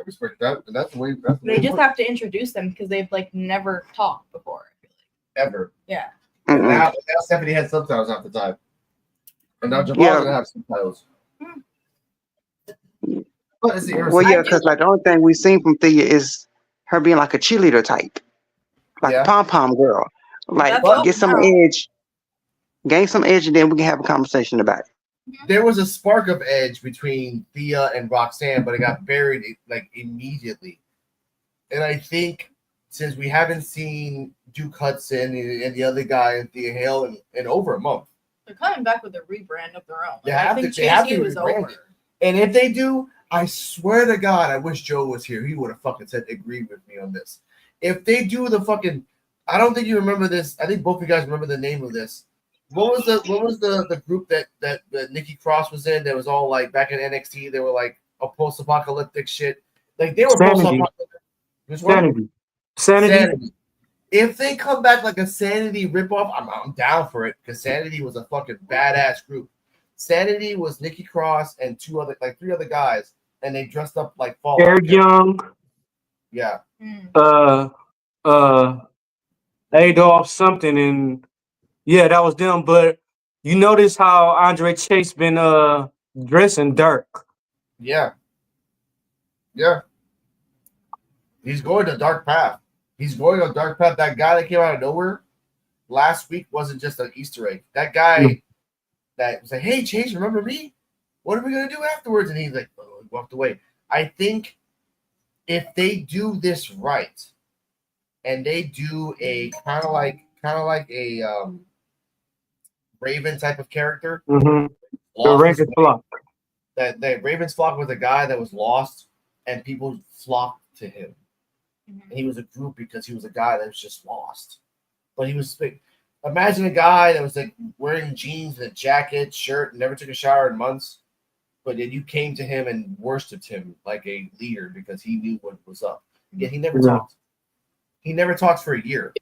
respect that. That's the way. They just have to introduce them because they've like never talked before. Ever. Yeah. Now Stephanie had subtitles half the time, and now Jamal's gonna have subtitles. Well, yeah, because like the only thing we've seen from Thea is her being like a cheerleader type, like pom pom girl. Like get some edge, gain some edge, and then we can have a conversation about it. There was a spark of edge between Thea and Roxanne, but it got buried like immediately. And I think since we haven't seen Duke Hudson and the other guy and Thea Hale in over a month, they're coming back with a rebrand of their own. Like, they have to rebrand it. And if they do, I swear to God, I wish Joe was here. He would have fucking agreed with me on this. If they do the fucking, I don't think you remember this. I think both of you guys remember the name of this. What was the group that Nikki Cross was in? That was all like back in NXT. They were like a post-apocalyptic shit. Like they were post-apocalyptic. Sanity. If they come back like a Sanity ripoff, I'm down for it because Sanity was a fucking badass group. Sanity was Nikki Cross and three other guys, and they dressed up like Fall. Eric Young. Yeah. Adolf something, and yeah, that was them. But you notice how Andre Chase been dressing dark. Yeah. Yeah. He's going a dark path. That guy that came out of nowhere last week wasn't just an Easter egg. That guy that was like, hey, Chase, remember me? What are we going to do afterwards? And he's like, oh, he walked away. I think if they do this right and they do a kind of like a Raven type of character. The Raven's flock. That Raven's flock was a guy that was lost and people flocked to him. And he was a group because he was a guy that was just lost. But he was big. Imagine a guy that was like wearing jeans and a jacket, shirt, and never took a shower in months. But then you came to him and worshipped him like a leader because he knew what was up. Yet he never talked. He never talked for a year.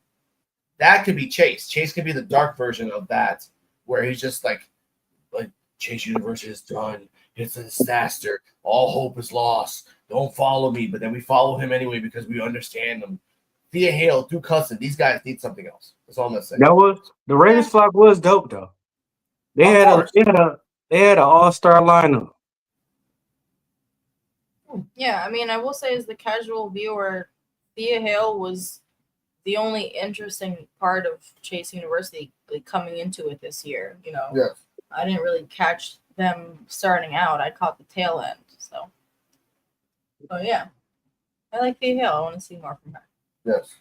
That could be Chase. Chase could be the dark version of that, where he's just like Chase University is done. It's a disaster. All hope is lost. Don't follow me. But then we follow him anyway because we understand him. Thea Hale, Duke Hudson, these guys need something else. That's all I'm gonna say. That was the Ravens flock was dope though. They had an all-star lineup. Yeah, I mean, I will say as the casual viewer, Thea Hale was the only interesting part of Chase University coming into it this year. You know, I didn't really catch them starting out. I caught the tail end. So yeah, I like Thea Hale. I want to see more from her. Yes.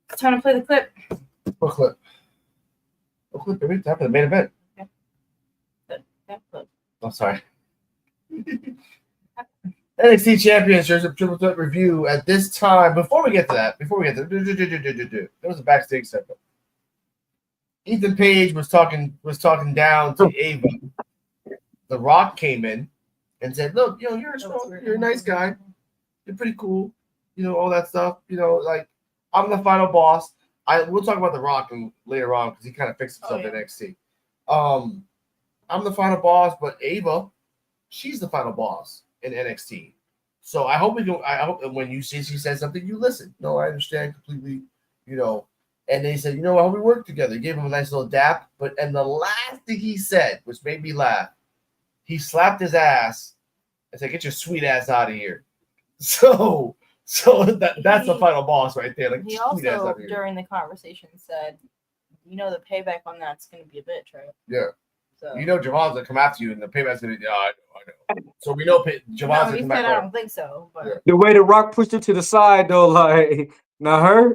It's time to play the clip. What clip? What clip? It's time for the main event. Okay. That clip. I'm sorry. NXT Champions, there's a triple threat review at this time. Before we get to that, there was a backstage segment. Ethan Page was talking down to Ava. The Rock came in and said, "Look, you know, you're a nice guy. You're pretty cool. You know, all that stuff. You know, like I'm the final boss. We'll talk about The Rock later on because he kind of fixed himself in NXT. I'm the final boss, but Ava, she's the final boss in NXT. So I hope when you see she says something, you listen. No, I understand completely. You know, And they said, you know how we work together. He gave him a nice little dap. And the last thing he said, which made me laugh, he slapped his ass and said, "Get your sweet ass out of here." So that's the final boss right there. Like, he sweet ass also out of here. during the conversation said, the payback on that's going to be a bitch, right? Yeah. So Javon's gonna come after you, and the payback's gonna be. I know. So we know Javon's gonna come back. I don't think so. But Yeah. The way The Rock pushed her to the side, though, like, now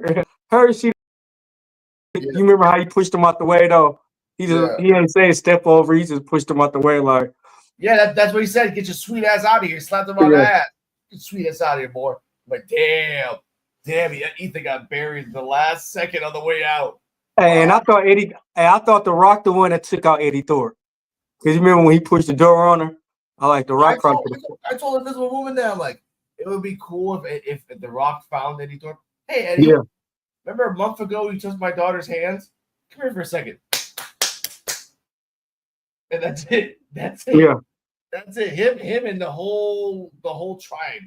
she. You remember how he pushed him out the way, though? He didn't say step over. He just pushed him out the way, like. Yeah, that's what he said. Get your sweet ass out of here. Slapped him on the ass. Get your sweet ass out of here, boy. I'm like, damn, Ethan got buried in the last second on the way out. And I thought The Rock the one that took out Eddie Thorpe. Because you remember when he pushed the door on her? I like The Rock. I told Invisible Woman that, I'm like, it would be cool if The Rock found Eddie Thorpe. Hey, Eddie. Yeah. Remember a month ago you took my daughter's hands? Come here for a second. And that's it. Yeah. That's it. Him and the whole tribe.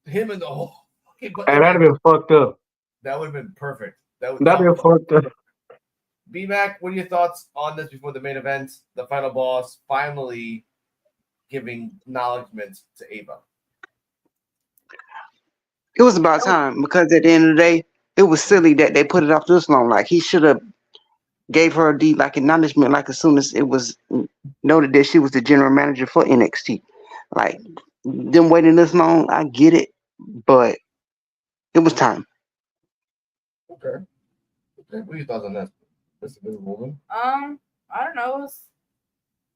Him and the whole. And that'd have been fucked up. That would have been perfect. That'd been fucked up. B-Mac, what are your thoughts on this before the main event? The final boss finally giving acknowledgement to Ava. It was about time, because at the end of the day, it was silly that they put it off this long. Like, he should have gave her the acknowledgement as soon as it was noted that she was the general manager for NXT. Like, them waiting this long, I get it, but it was time. Okay. What are your thoughts on that, Mr. Woman? I don't know.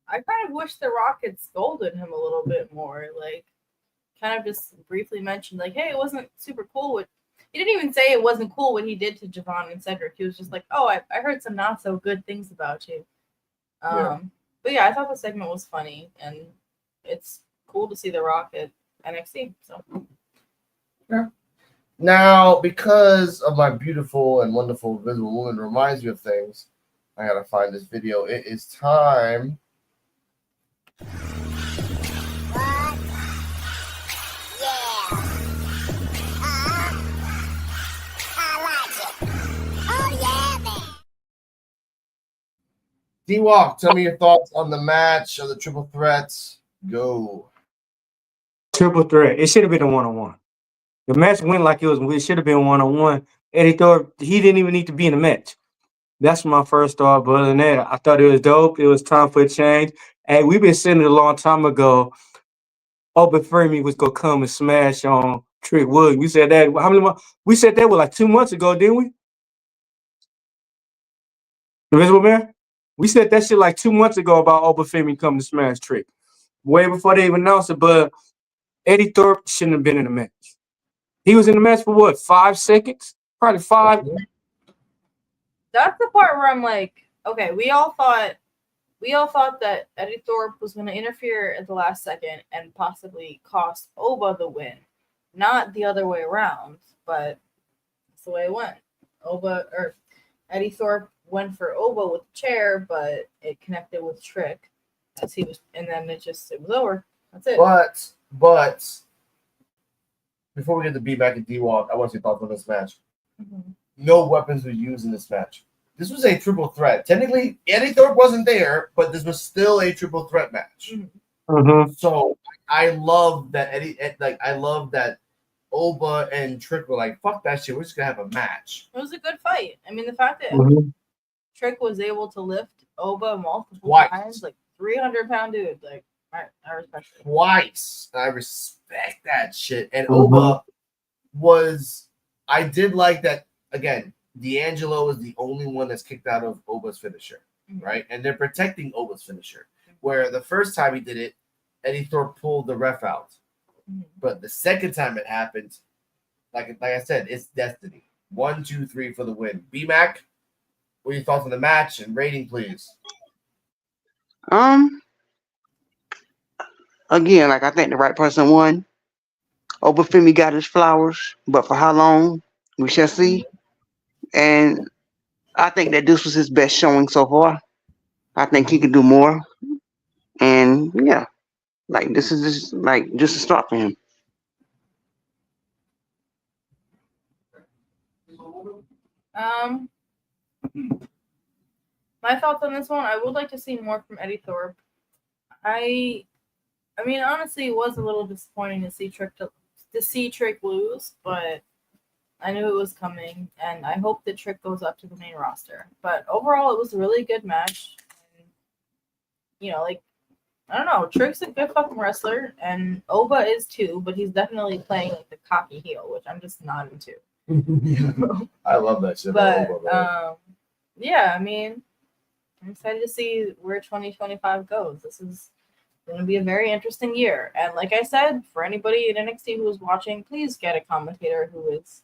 I kind of wish The Rock had scolded him a little bit more. Like, kind of just briefly mentioned, like, hey, it wasn't super cool. He didn't even say it wasn't cool what he did to Javon and Cedric. He was just like, oh, I heard some not so good things about you. But yeah, I thought the segment was funny, and it's cool to see The Rock at NXT. So yeah. Now, because of my beautiful and wonderful Invisible Woman reminds me of things, I gotta find this video. It is time. D-Walk, tell me your thoughts on the match of the triple threats. Go. Triple threat. It should have been a one-on-one. The match went like it should have been one-on-one. Eddie Thorpe, he didn't even need to be in the match. That's my first thought. But other than that, I thought it was dope. It was time for a change. Hey, we've been saying it a long time ago. Open Freeman was gonna come and smash on Trick Williams. We said that. How many months? We said that was like 2 months ago, didn't we? Invisible Man? We said that shit like 2 months ago about Open Freeman coming to smash Trick. Way before they even announced it, but Eddie Thorpe shouldn't have been in the match. He was in the match for what, 5 seconds? Probably 5. That's the part where I'm like, okay, we all thought that Eddie Thorpe was going to interfere at the last second and possibly cost Oba the win, not the other way around. But that's the way it went. Eddie Thorpe went for Oba with the chair, but it connected with Trick as he was, and then it was over. That's it. But before we get to B-Mac and D-Walk, I want your thoughts on this match. Mm-hmm. No weapons were used in this match. This was a triple threat. Technically, Eddie Thorpe wasn't there, but this was still a triple threat match. Mm-hmm. So I love that I love that Oba and Trick were like, fuck that shit. We're just gonna have a match. It was a good fight. I mean, the fact that Trick was able to lift Oba multiple times, like 300-pound dude, like I respect it. Twice. I respect that shit. And Oba I did like that again. D'Angelo is the only one that's kicked out of Oba's finisher, right? And they're protecting Oba's finisher. Where the first time he did it, Eddie Thorpe pulled the ref out. But the second time it happened, like I said, it's destiny. 1, 2, 3 for the win. B-Mac, what are your thoughts on the match and rating, please? Again, I think the right person won. Obafemi got his flowers, but for how long, we shall see. And I think that this was his best showing so far. I think he could do more. And yeah, this is just a start for him. My thoughts on this one, I would like to see more from Eddie Thorpe. I mean, honestly, it was a little disappointing to see Trick lose, but I knew it was coming, and I hope that Trick goes up to the main roster. But overall, it was a really good match. And, you know, like, I don't know, Trick's a good fucking wrestler, and Oba is too, but he's definitely playing like the cocky heel, which I'm just not into. I love that shit. But yeah, I mean, I'm excited to see where 2025 goes. This is going to be a very interesting year. And like I said, for anybody in NXT who is watching, please get a commentator who is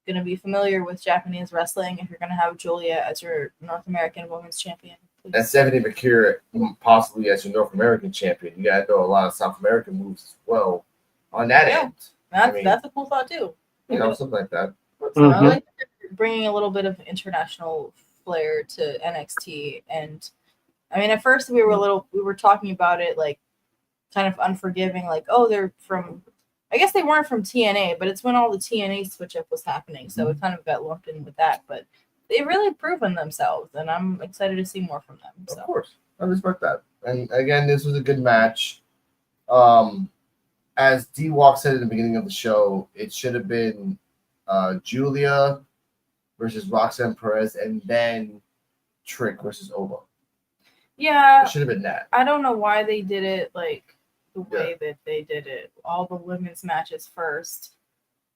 going to be familiar with Japanese wrestling if you're going to have Julia as your North American Women's Champion. Please. And Stephanie McCure possibly as your North American champion. You got to know a lot of South American moves as well on that end. That's a cool thought too. You know, something like that. So I like bringing a little bit of international flair to NXT. And I mean, at first we were talking about it like kind of unforgiving, like, oh, they're from, I guess they weren't from TNA, but it's when all the TNA switch up was happening. So it kind of got lumped in with that, but they've really proven themselves and I'm excited to see more from them. So. Of course. I respect that. And again, this was a good match. As D-Walk said at the beginning of the show, it should have been Julia versus Roxanne Perez and then Trick versus Oba. Yeah. It should have been that. I don't know why they did it like the way that they did it. All the women's matches first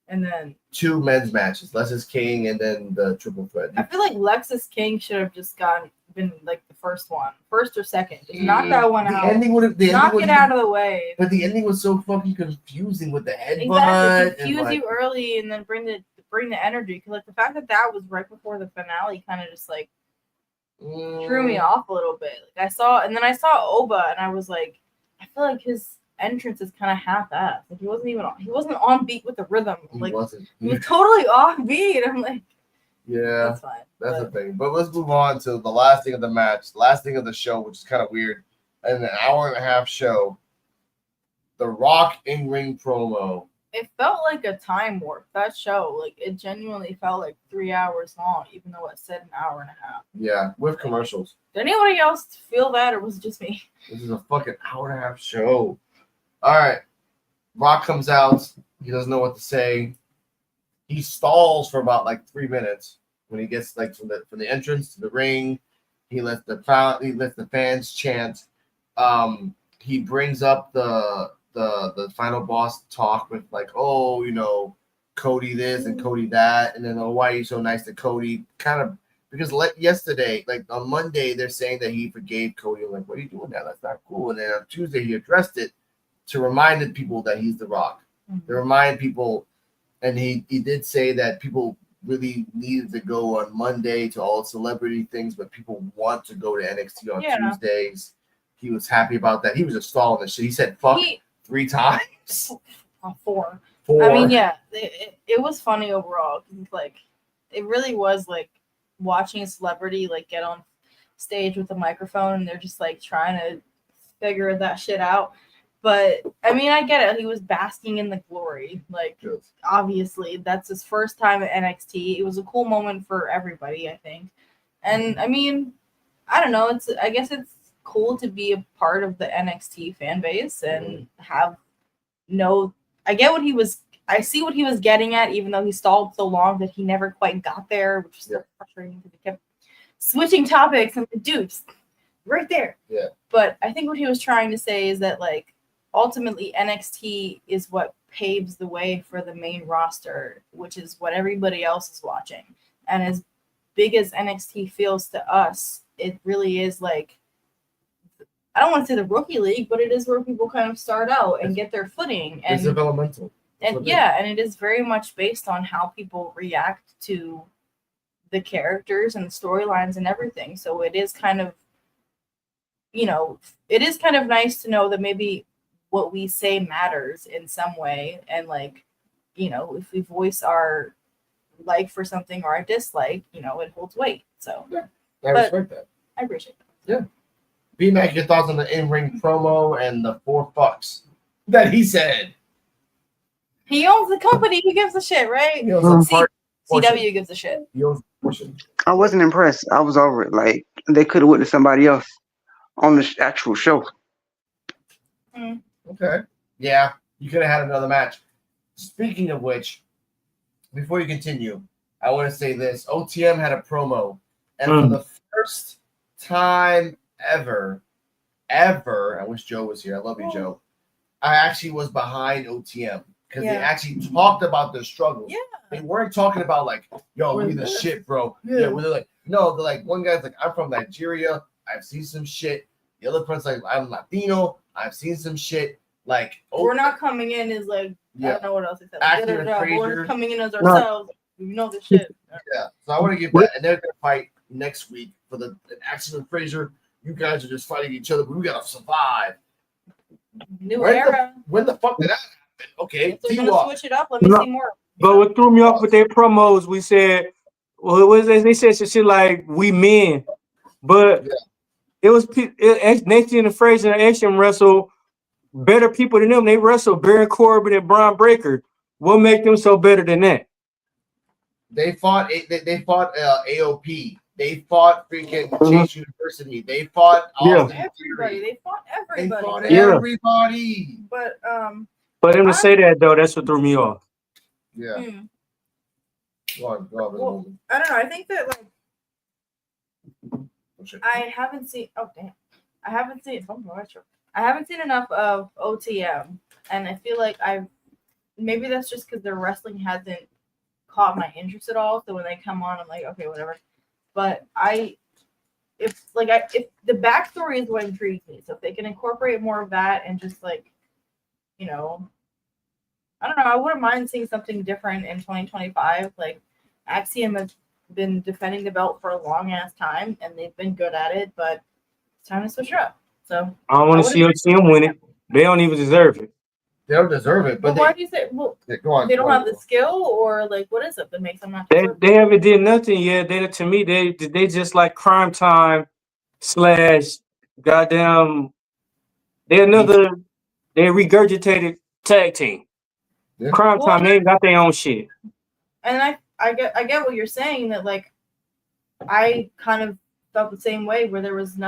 and then 2 men's matches, Lexis King and then the triple threat. I feel like Lexis King should have just been like the first or second. Just knock that one out. Knock it out of the way. But the ending was so fucking confusing with the headbutt. Exactly. Confuse you early and then bring the energy. Because like the fact that was right before the finale kind of just like threw me off a little bit. Like I saw Oba and I was like, I feel like his entrance is kind of half-assed. Like he wasn't on beat with the rhythm. Like he was totally off beat. I'm like, yeah, that's fine. That's the thing. But let's move on to the last thing of the match, last thing of the show, which is kind of weird. And an hour and a half show. The Rock in-ring promo. It felt like a time warp. That show, like it genuinely felt like 3 hours long, even though it said an hour and a half. Yeah, with commercials. Did anybody else feel that, or was it just me? This is a fucking hour and a half show. All right, Rock comes out. He doesn't know what to say. He stalls for about like 3 minutes when he gets like from the entrance to the ring. He lets the fans chant. He brings up the final boss talk with like, oh, you know, Cody this and Cody that, and then oh, why are you so nice to Cody? Kind of because yesterday, like on Monday, they're saying that he forgave Cody. I'm like, what are you doing now? That's not cool. And then on Tuesday, he addressed it to remind the people that he's the Rock. Mm-hmm. To remind people, and he did say that people really needed to go on Monday to all celebrity things, but people want to go to NXT on Tuesdays. He was happy about that. He was just stalling the shit. He said fuck 3 times. 4. 4. I mean, yeah, it was funny overall. Like, it really was like watching a celebrity like get on stage with a microphone and they're just like trying to figure that shit out. But I mean, I get it. He was basking in the glory. Like, obviously, that's his first time at NXT. It was a cool moment for everybody, I think. And I mean, I don't know. I guess it's cool to be a part of the NXT fan base and I see what he was getting at, even though he stalled so long that he never quite got there, which is so frustrating because he kept switching topics and dudes right there. Yeah. But I think what he was trying to say is that like ultimately NXT is what paves the way for the main roster, which is what everybody else is watching. And as big as NXT feels to us, it really is like, I don't want to say the rookie league, but it is where people kind of start out and get their footing. And it's developmental. And and it is very much based on how people react to the characters and the storylines and everything. So it is kind of, it is kind of nice to know that maybe what we say matters in some way. And like, if we voice our like for something or our dislike, it holds weight. So I respect that. I appreciate that. Yeah. B-Mac, your thoughts on the in-ring promo and the 4 fucks that he said? He owns the company. He gives a shit, right? He owns CW gives a shit. He owns a portion. I wasn't impressed. I was over it. Like they could have went to somebody else on the actual show. Okay. Yeah, you could have had another match. Speaking of which, before you continue, I want to say this. OTM had a promo, and for the first time ever, I wish Joe was here. I love you, Joe. I actually was behind OTM because they actually talked about their struggles. Yeah. They weren't talking about like, yo, we the shit, bro. Yeah, they're like, no, they're like, one guy's like, I'm from Nigeria. I've seen some shit. The other person's like, I'm Latino. I've seen some shit. Like, we're not coming in as like, I don't know what else they said. Like, we're coming in as ourselves. We know the shit. Yeah. So I want to give that, and they're gonna fight next week for the Action and Fraser. You guys are just fighting each other, but we gotta survive. New era. When the fuck did that happen? Okay, so we're gonna switch it up. Let me see more. But what threw me off with their promos, we said, well, it was they said some shit like we men, but it was Nathan and Fraser and Action wrestle better people than them. They wrestled Baron Corbin and Braun Breaker. What make them so better than that? They fought AOP. They fought freaking Chase University. They fought everybody. They fought everybody. Everybody. But for them to say that though, that's what threw me off. Yeah. Well, I don't know. I think that like I haven't seen. Oh damn! I haven't seen. I haven't seen enough of OTM, and I feel like maybe that's just because their wrestling hasn't caught my interest at all. So when they come on, I'm like, okay, whatever. But if the backstory is what intrigues me. So if they can incorporate more of that and just like, you know, I don't know, I wouldn't mind seeing something different in 2025. Like Axiom has been defending the belt for a long ass time, and they've been good at it. But it's time to switch it up. So I don't want to see OTM win it. They don't even deserve it. They don't deserve it. But why do you say? Well, they don't have the skill, or like what is it that makes them not? They haven't did nothing yet. To me, they just like Crime Time / goddamn. They regurgitated tag team. Yeah. Crime Time. They ain't got their own shit. And I get what you're saying, that like I kind of felt the same way, where there was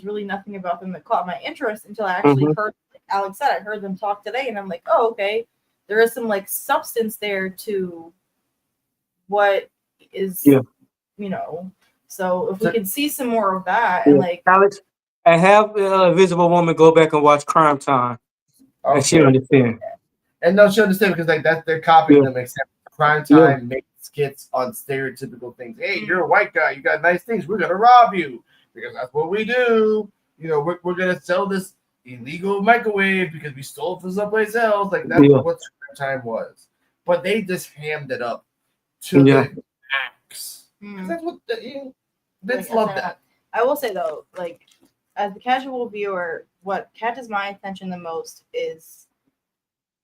really nothing about them that caught my interest until I actually heard. Alex said, I heard them talk today, and I'm like, oh, okay. There is some like substance there to what is, you know. So if we can see some more of that, and like Alex, I have a Visible Woman go back and watch Crime Time, and she'll understand. And no, she'll understand because like they're copying them. Except Crime Time makes skits on stereotypical things. Hey, you're a white guy, you got nice things. We're gonna rob you because that's what we do. You know, we're gonna sell this illegal microwave because we stole it from someplace else. Like that's what Time was. But they just hammed it up to the max. That's what let's love that. I will say though, like as the casual viewer, what catches my attention the most is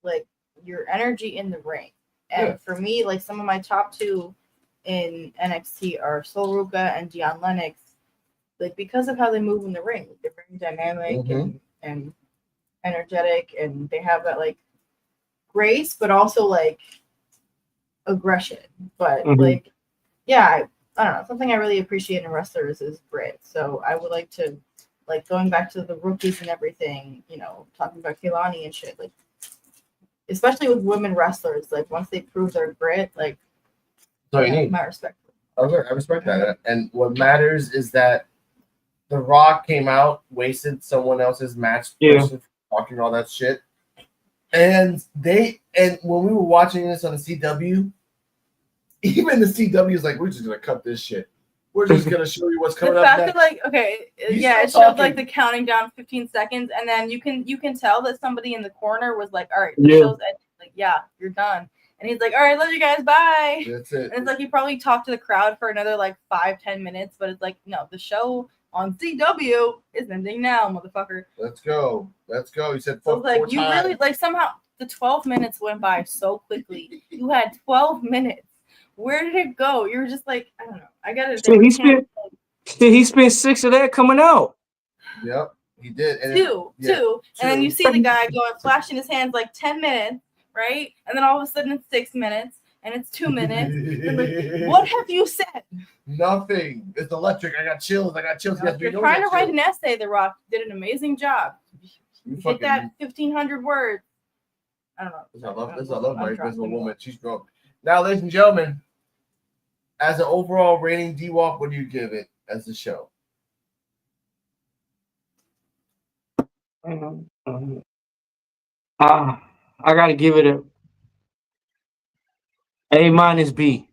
like your energy in the ring. And for me, like some of my top two in NXT are Sol Ruka and Dion Lennox. Like because of how they move in the ring, they're very dynamic and energetic, and they have that like grace, but also like aggression. But like, I don't know. Something I really appreciate in wrestlers is grit. So I would like to, like, going back to the rookies and everything, you know, talking about Kehlani and shit, like, especially with women wrestlers, like once they prove their grit, like, so you need my respect. Okay, I respect that. And what matters is that The Rock came out, wasted someone else's match, talking all that shit. And when we were watching this on the CW, even the CW is like, we're just gonna cut this shit. We're just gonna show you what's coming up next. That, like, okay, it showed like the counting down 15 seconds, and then you can tell that somebody in the corner was like, all right, the show's ending. Like, you're done. And he's like, all right, love you guys, bye. That's it. And it's like he probably talked to the crowd for another like 5-10 minutes, but it's like, no, the show on CW is ending now, motherfucker. Let's go. He said, so like you times. Really like somehow the 12 minutes went by so quickly. You had 12 minutes. Where did it go? You were just like, I don't know. I got it. He spent 6 of that coming out. Yep, he did. And two. And then you see the guy going flashing his hands like 10 minutes, right? And then all of a sudden it's 6 minutes. and it's 2 minutes. And like, what have you said? Nothing. It's electric. I got chills. If you're trying to write an essay, The Rock did an amazing job. You Hit that 1,500 words. I don't know. This I love my invisible woman. She's drunk. Now, ladies and gentlemen, as an overall rating, D-Walk, what do you give it as a show? I gotta give it A minus B.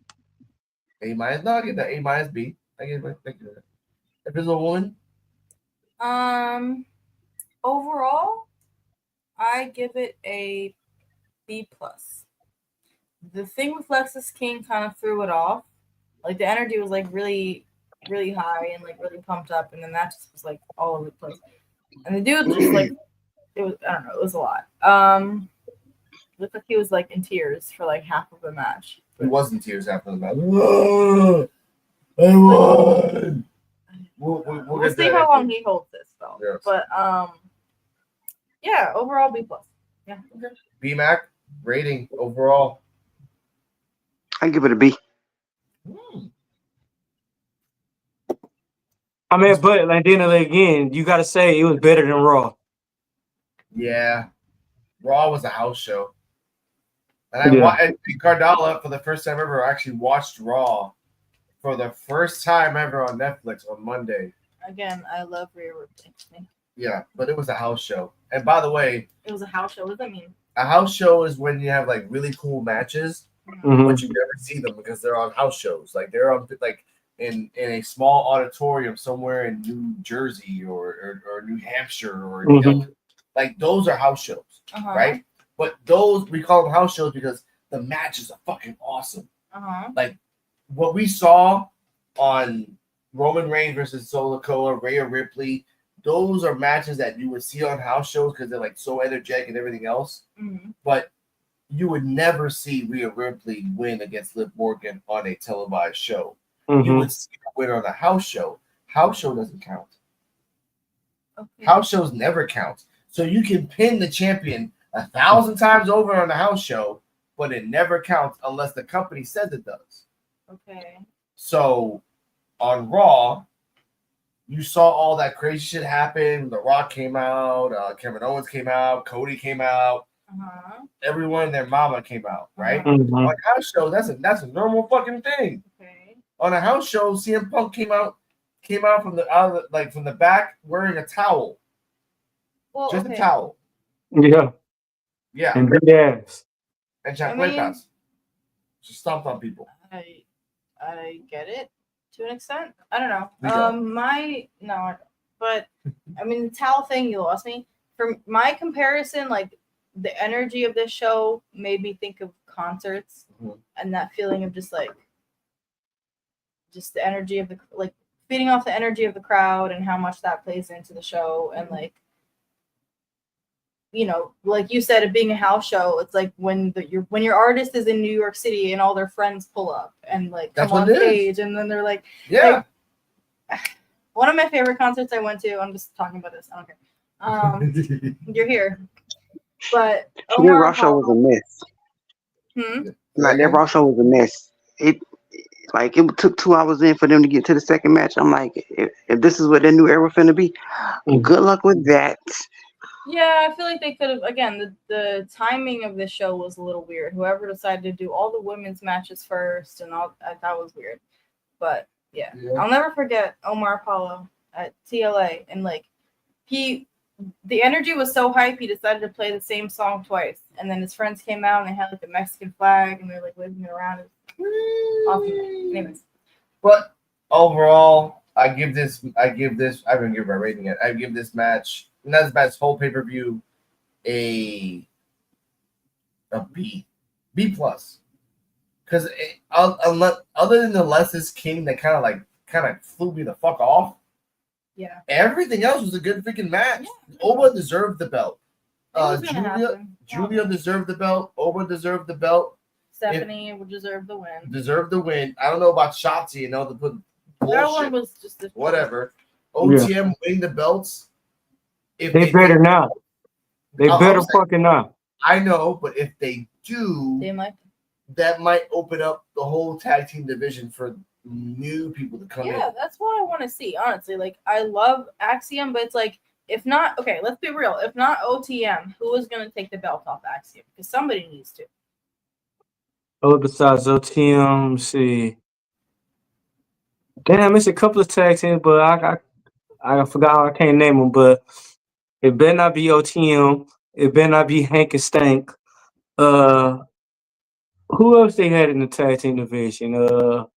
A minus. No, I get that. A minus B. I get it. Thank you. Invisible woman. Overall, I give it a B plus. The thing with Lexus King kind of threw it off. Like the energy was like really, really high and like really pumped up, and then that just was like all over the place. And the dude was just like, it was, I don't know, it was a lot. Looked like he was like in tears for like half of the match. He was in tears after the match. I won. We'll see how long he holds this though. Yes. But yeah, overall B plus. Yeah. Okay. B-Mac rating overall. I give it a B. I mean, but like then again, you gotta say it was better than Raw. Yeah, Raw was a house show, and and Cardala for the first time ever actually watched Raw for the first time ever on Netflix on Monday. Again, I love Rhea Ripley. Yeah, but it was a house show. And by the way, it was a house show. What does that mean? A house show is when you have like really cool matches, but you never see them because they're on house shows. Like they're on like in a small auditorium somewhere in New Jersey or New Hampshire or you know, like those are house shows, right? But those we call them house shows because the matches are fucking awesome. Like what we saw on Roman Reigns versus Solo Sikoa, Rhea Ripley, those are matches that you would see on house shows because they're like so energetic and everything else. But you would never see Rhea Ripley win against Liv Morgan on a televised show. You would see her win on a house show. House show doesn't count. House shows never count. So you can pin the champion 1,000 times over on the house show, but it never counts unless the company says it does. So on Raw, you saw all that crazy shit happen. The Rock came out, Kevin Owens came out, Cody came out, everyone and their mama came out, right? On a house show, that's a normal fucking thing. On a house show, CM Punk came out from the back wearing a towel, just a towel. Yeah, and big ass and chancletas. Just stomped on people. I get it to an extent. I don't know. But I mean, the towel thing, you lost me. For my comparison, like the energy of this show made me think of concerts and that feeling of just the energy of the like feeding off the energy of the crowd and how much that plays into the show and like. You know, like you said, it being a house show, it's like when your artist is in New York City and all their friends pull up and like come on stage and then they're like, like, one of my favorite concerts I went to. I'm just talking about this. I don't care. You're here, but that Raw show was a mess. Like that Raw show was a mess. It took 2 hours in for them to get to the second match. I'm like, if this is what their new era finna be, good luck with that. Yeah, I feel like they could have, again, the timing of this show was a little weird. Whoever decided to do all the women's matches first and all that was weird. But yeah. I'll never forget Omar Apollo at TLA. And like, the energy was so hype, he decided to play the same song twice. And then his friends came out and they had like the Mexican flag and they're like waving it around. It was awesome. Anyways. But overall, I haven't given my rating yet. I give this match, and that's about this whole pay-per-view, a B plus. Because other than the Lexus King that kind of flew me the fuck off. Yeah. Everything else was a good freaking match. Yeah. Oba deserved the belt. Julia deserved the belt. Oba deserved the belt. Stephanie would deserve the win. Deserved the win. I don't know about Shotzi and all the bullshit. That one was just whatever. OTM winning the belts. If they better not. They better fucking not. I know, but if they do, that might open up the whole tag team division for new people to come in. Yeah, that's what I want to see, honestly. Like, I love Axiom, but it's like, if not, okay, let's be real. If not OTM, who is going to take the belt off Axiom? Because somebody needs to. Oh, besides OTM, see. Damn, it's a couple of tag teams, but I forgot, I can't name them, but it better not be OTM. It better not be Hank and Stank. Who else they had in the tag team division? I'm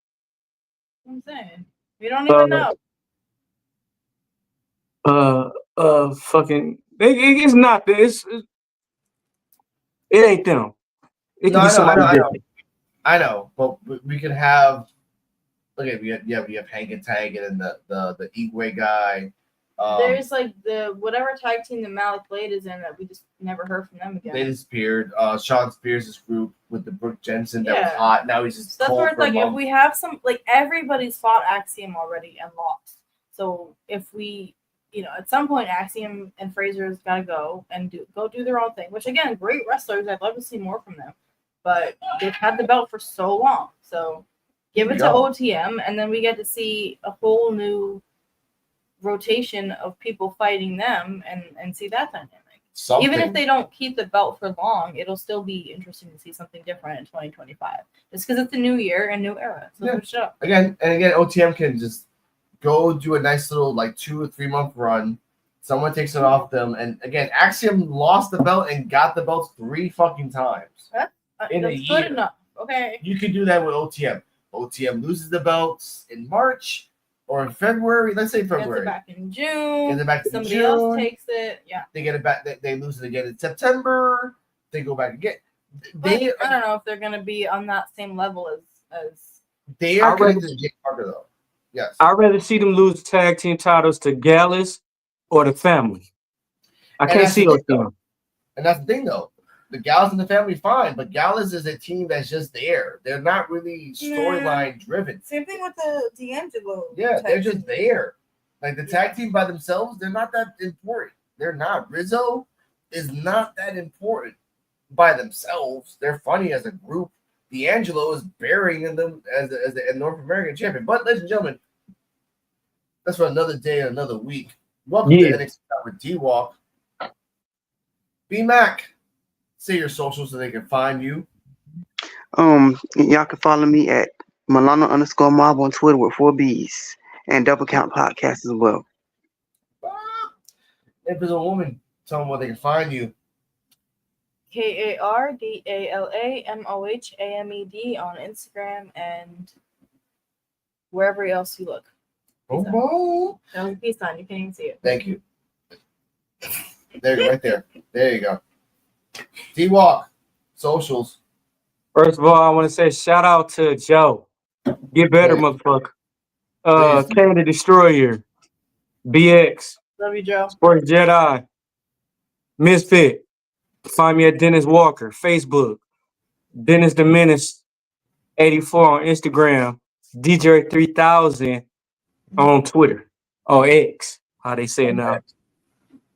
saying. We don't even know. Fucking, it's not this. It ain't them. It can be somebody different. I know, but we could have. Okay, we have Hank and Tag and then the Igwe guy. There's like the whatever tag team that Malik Blade is in that we just never heard from them again. They disappeared. Sean Spears' group with the Brooke Jensen that was hot. Now he's just. So that's where it's like if we have some, like, everybody's fought Axiom already and lost. So if we, at some point Axiom and Fraser's got to go and do their own thing. Which again, great wrestlers. I'd love to see more from them, but they've had the belt for so long. So give it to OTM, and then we get to see a whole new rotation of people fighting them and see that dynamic. Even if they don't keep the belt for long, it'll still be interesting to see something different in 2025. Just because it's a new year and new era. So switch it up. Again, OTM can just go do a nice little 2 or 3 month run. Someone takes it off them, and again, Axiom lost the belt and got the belts 3 fucking times in a year. Good enough. Okay. You can do that with OTM. OTM loses the belts in March. Or in February, let's say February. Gets it back in June. Get it back in Somebody June. else takes it. Yeah. They get it back. They lose it again in September. They go back again. I don't know if they're going to be on that same level as. They are connected to Jake Parker, though. Yes. I'd rather see them lose tag team titles to Gallus or the family. I can't see them. And that's the thing, though. The Gallus and the family, fine, but Gallus is a team that's just there. They're not really storyline driven. Same thing with the D'Angelo. Yeah, they're just there. Like the tag team by themselves, they're not that important. They're not. Rizzo is not that important by themselves. They're funny as a group. D'Angelo is burying them as a North American champion. But, ladies and gentlemen, that's for another day, another week. Welcome to NXT with D-Walk. B-Mac. Say your socials so they can find you. Y'all can follow me at Milano_Mob on Twitter with 4 B's and Double Count Podcast as well. If there's a woman, tell them where they can find you. KARDALAMOHAMED on Instagram and wherever else you look. Oh, that was a peace sign. You can't even see it. Thank you. There you go, right there. There you go. D-Walk, socials. First of all, I want to say shout out to Joe. Get better, motherfucker. Kane the Destroyer. BX. Love you, Joe. Sports Jedi. Misfit. Find me at Dennis Walker. Facebook. Dennis the Menace 84 on Instagram. DJ 3000 on Twitter. Oh, X. How they say it now.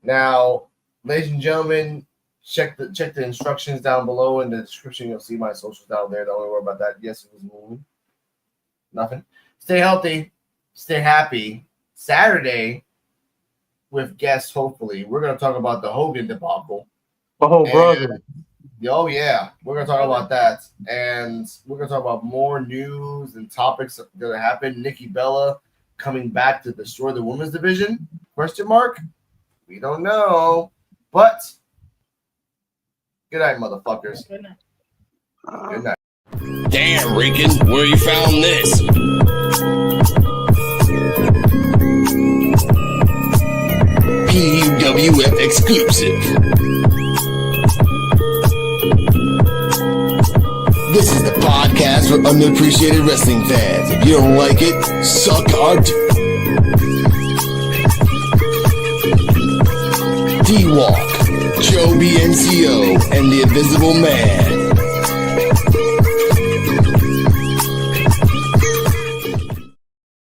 Now, ladies and gentlemen, check the instructions down below in the description. You'll see my socials down there. Don't worry about that. Yes, it was moving. Nothing. Stay healthy. Stay happy. Saturday, with guests, hopefully, we're going to talk about the Hogan debacle. Oh, brother. Oh, yeah. We're going to talk about that. And we're going to talk about more news and topics that are going to happen. Nikki Bella coming back to destroy the women's division? Question mark? We don't know. But good night, motherfuckers. Good night. Good night. Damn, Rican, where you found this? PUWF exclusive. This is the podcast for unappreciated wrestling fans. If you don't like it, suck our D-Walk, Joe BNCO, and the Invisible Man.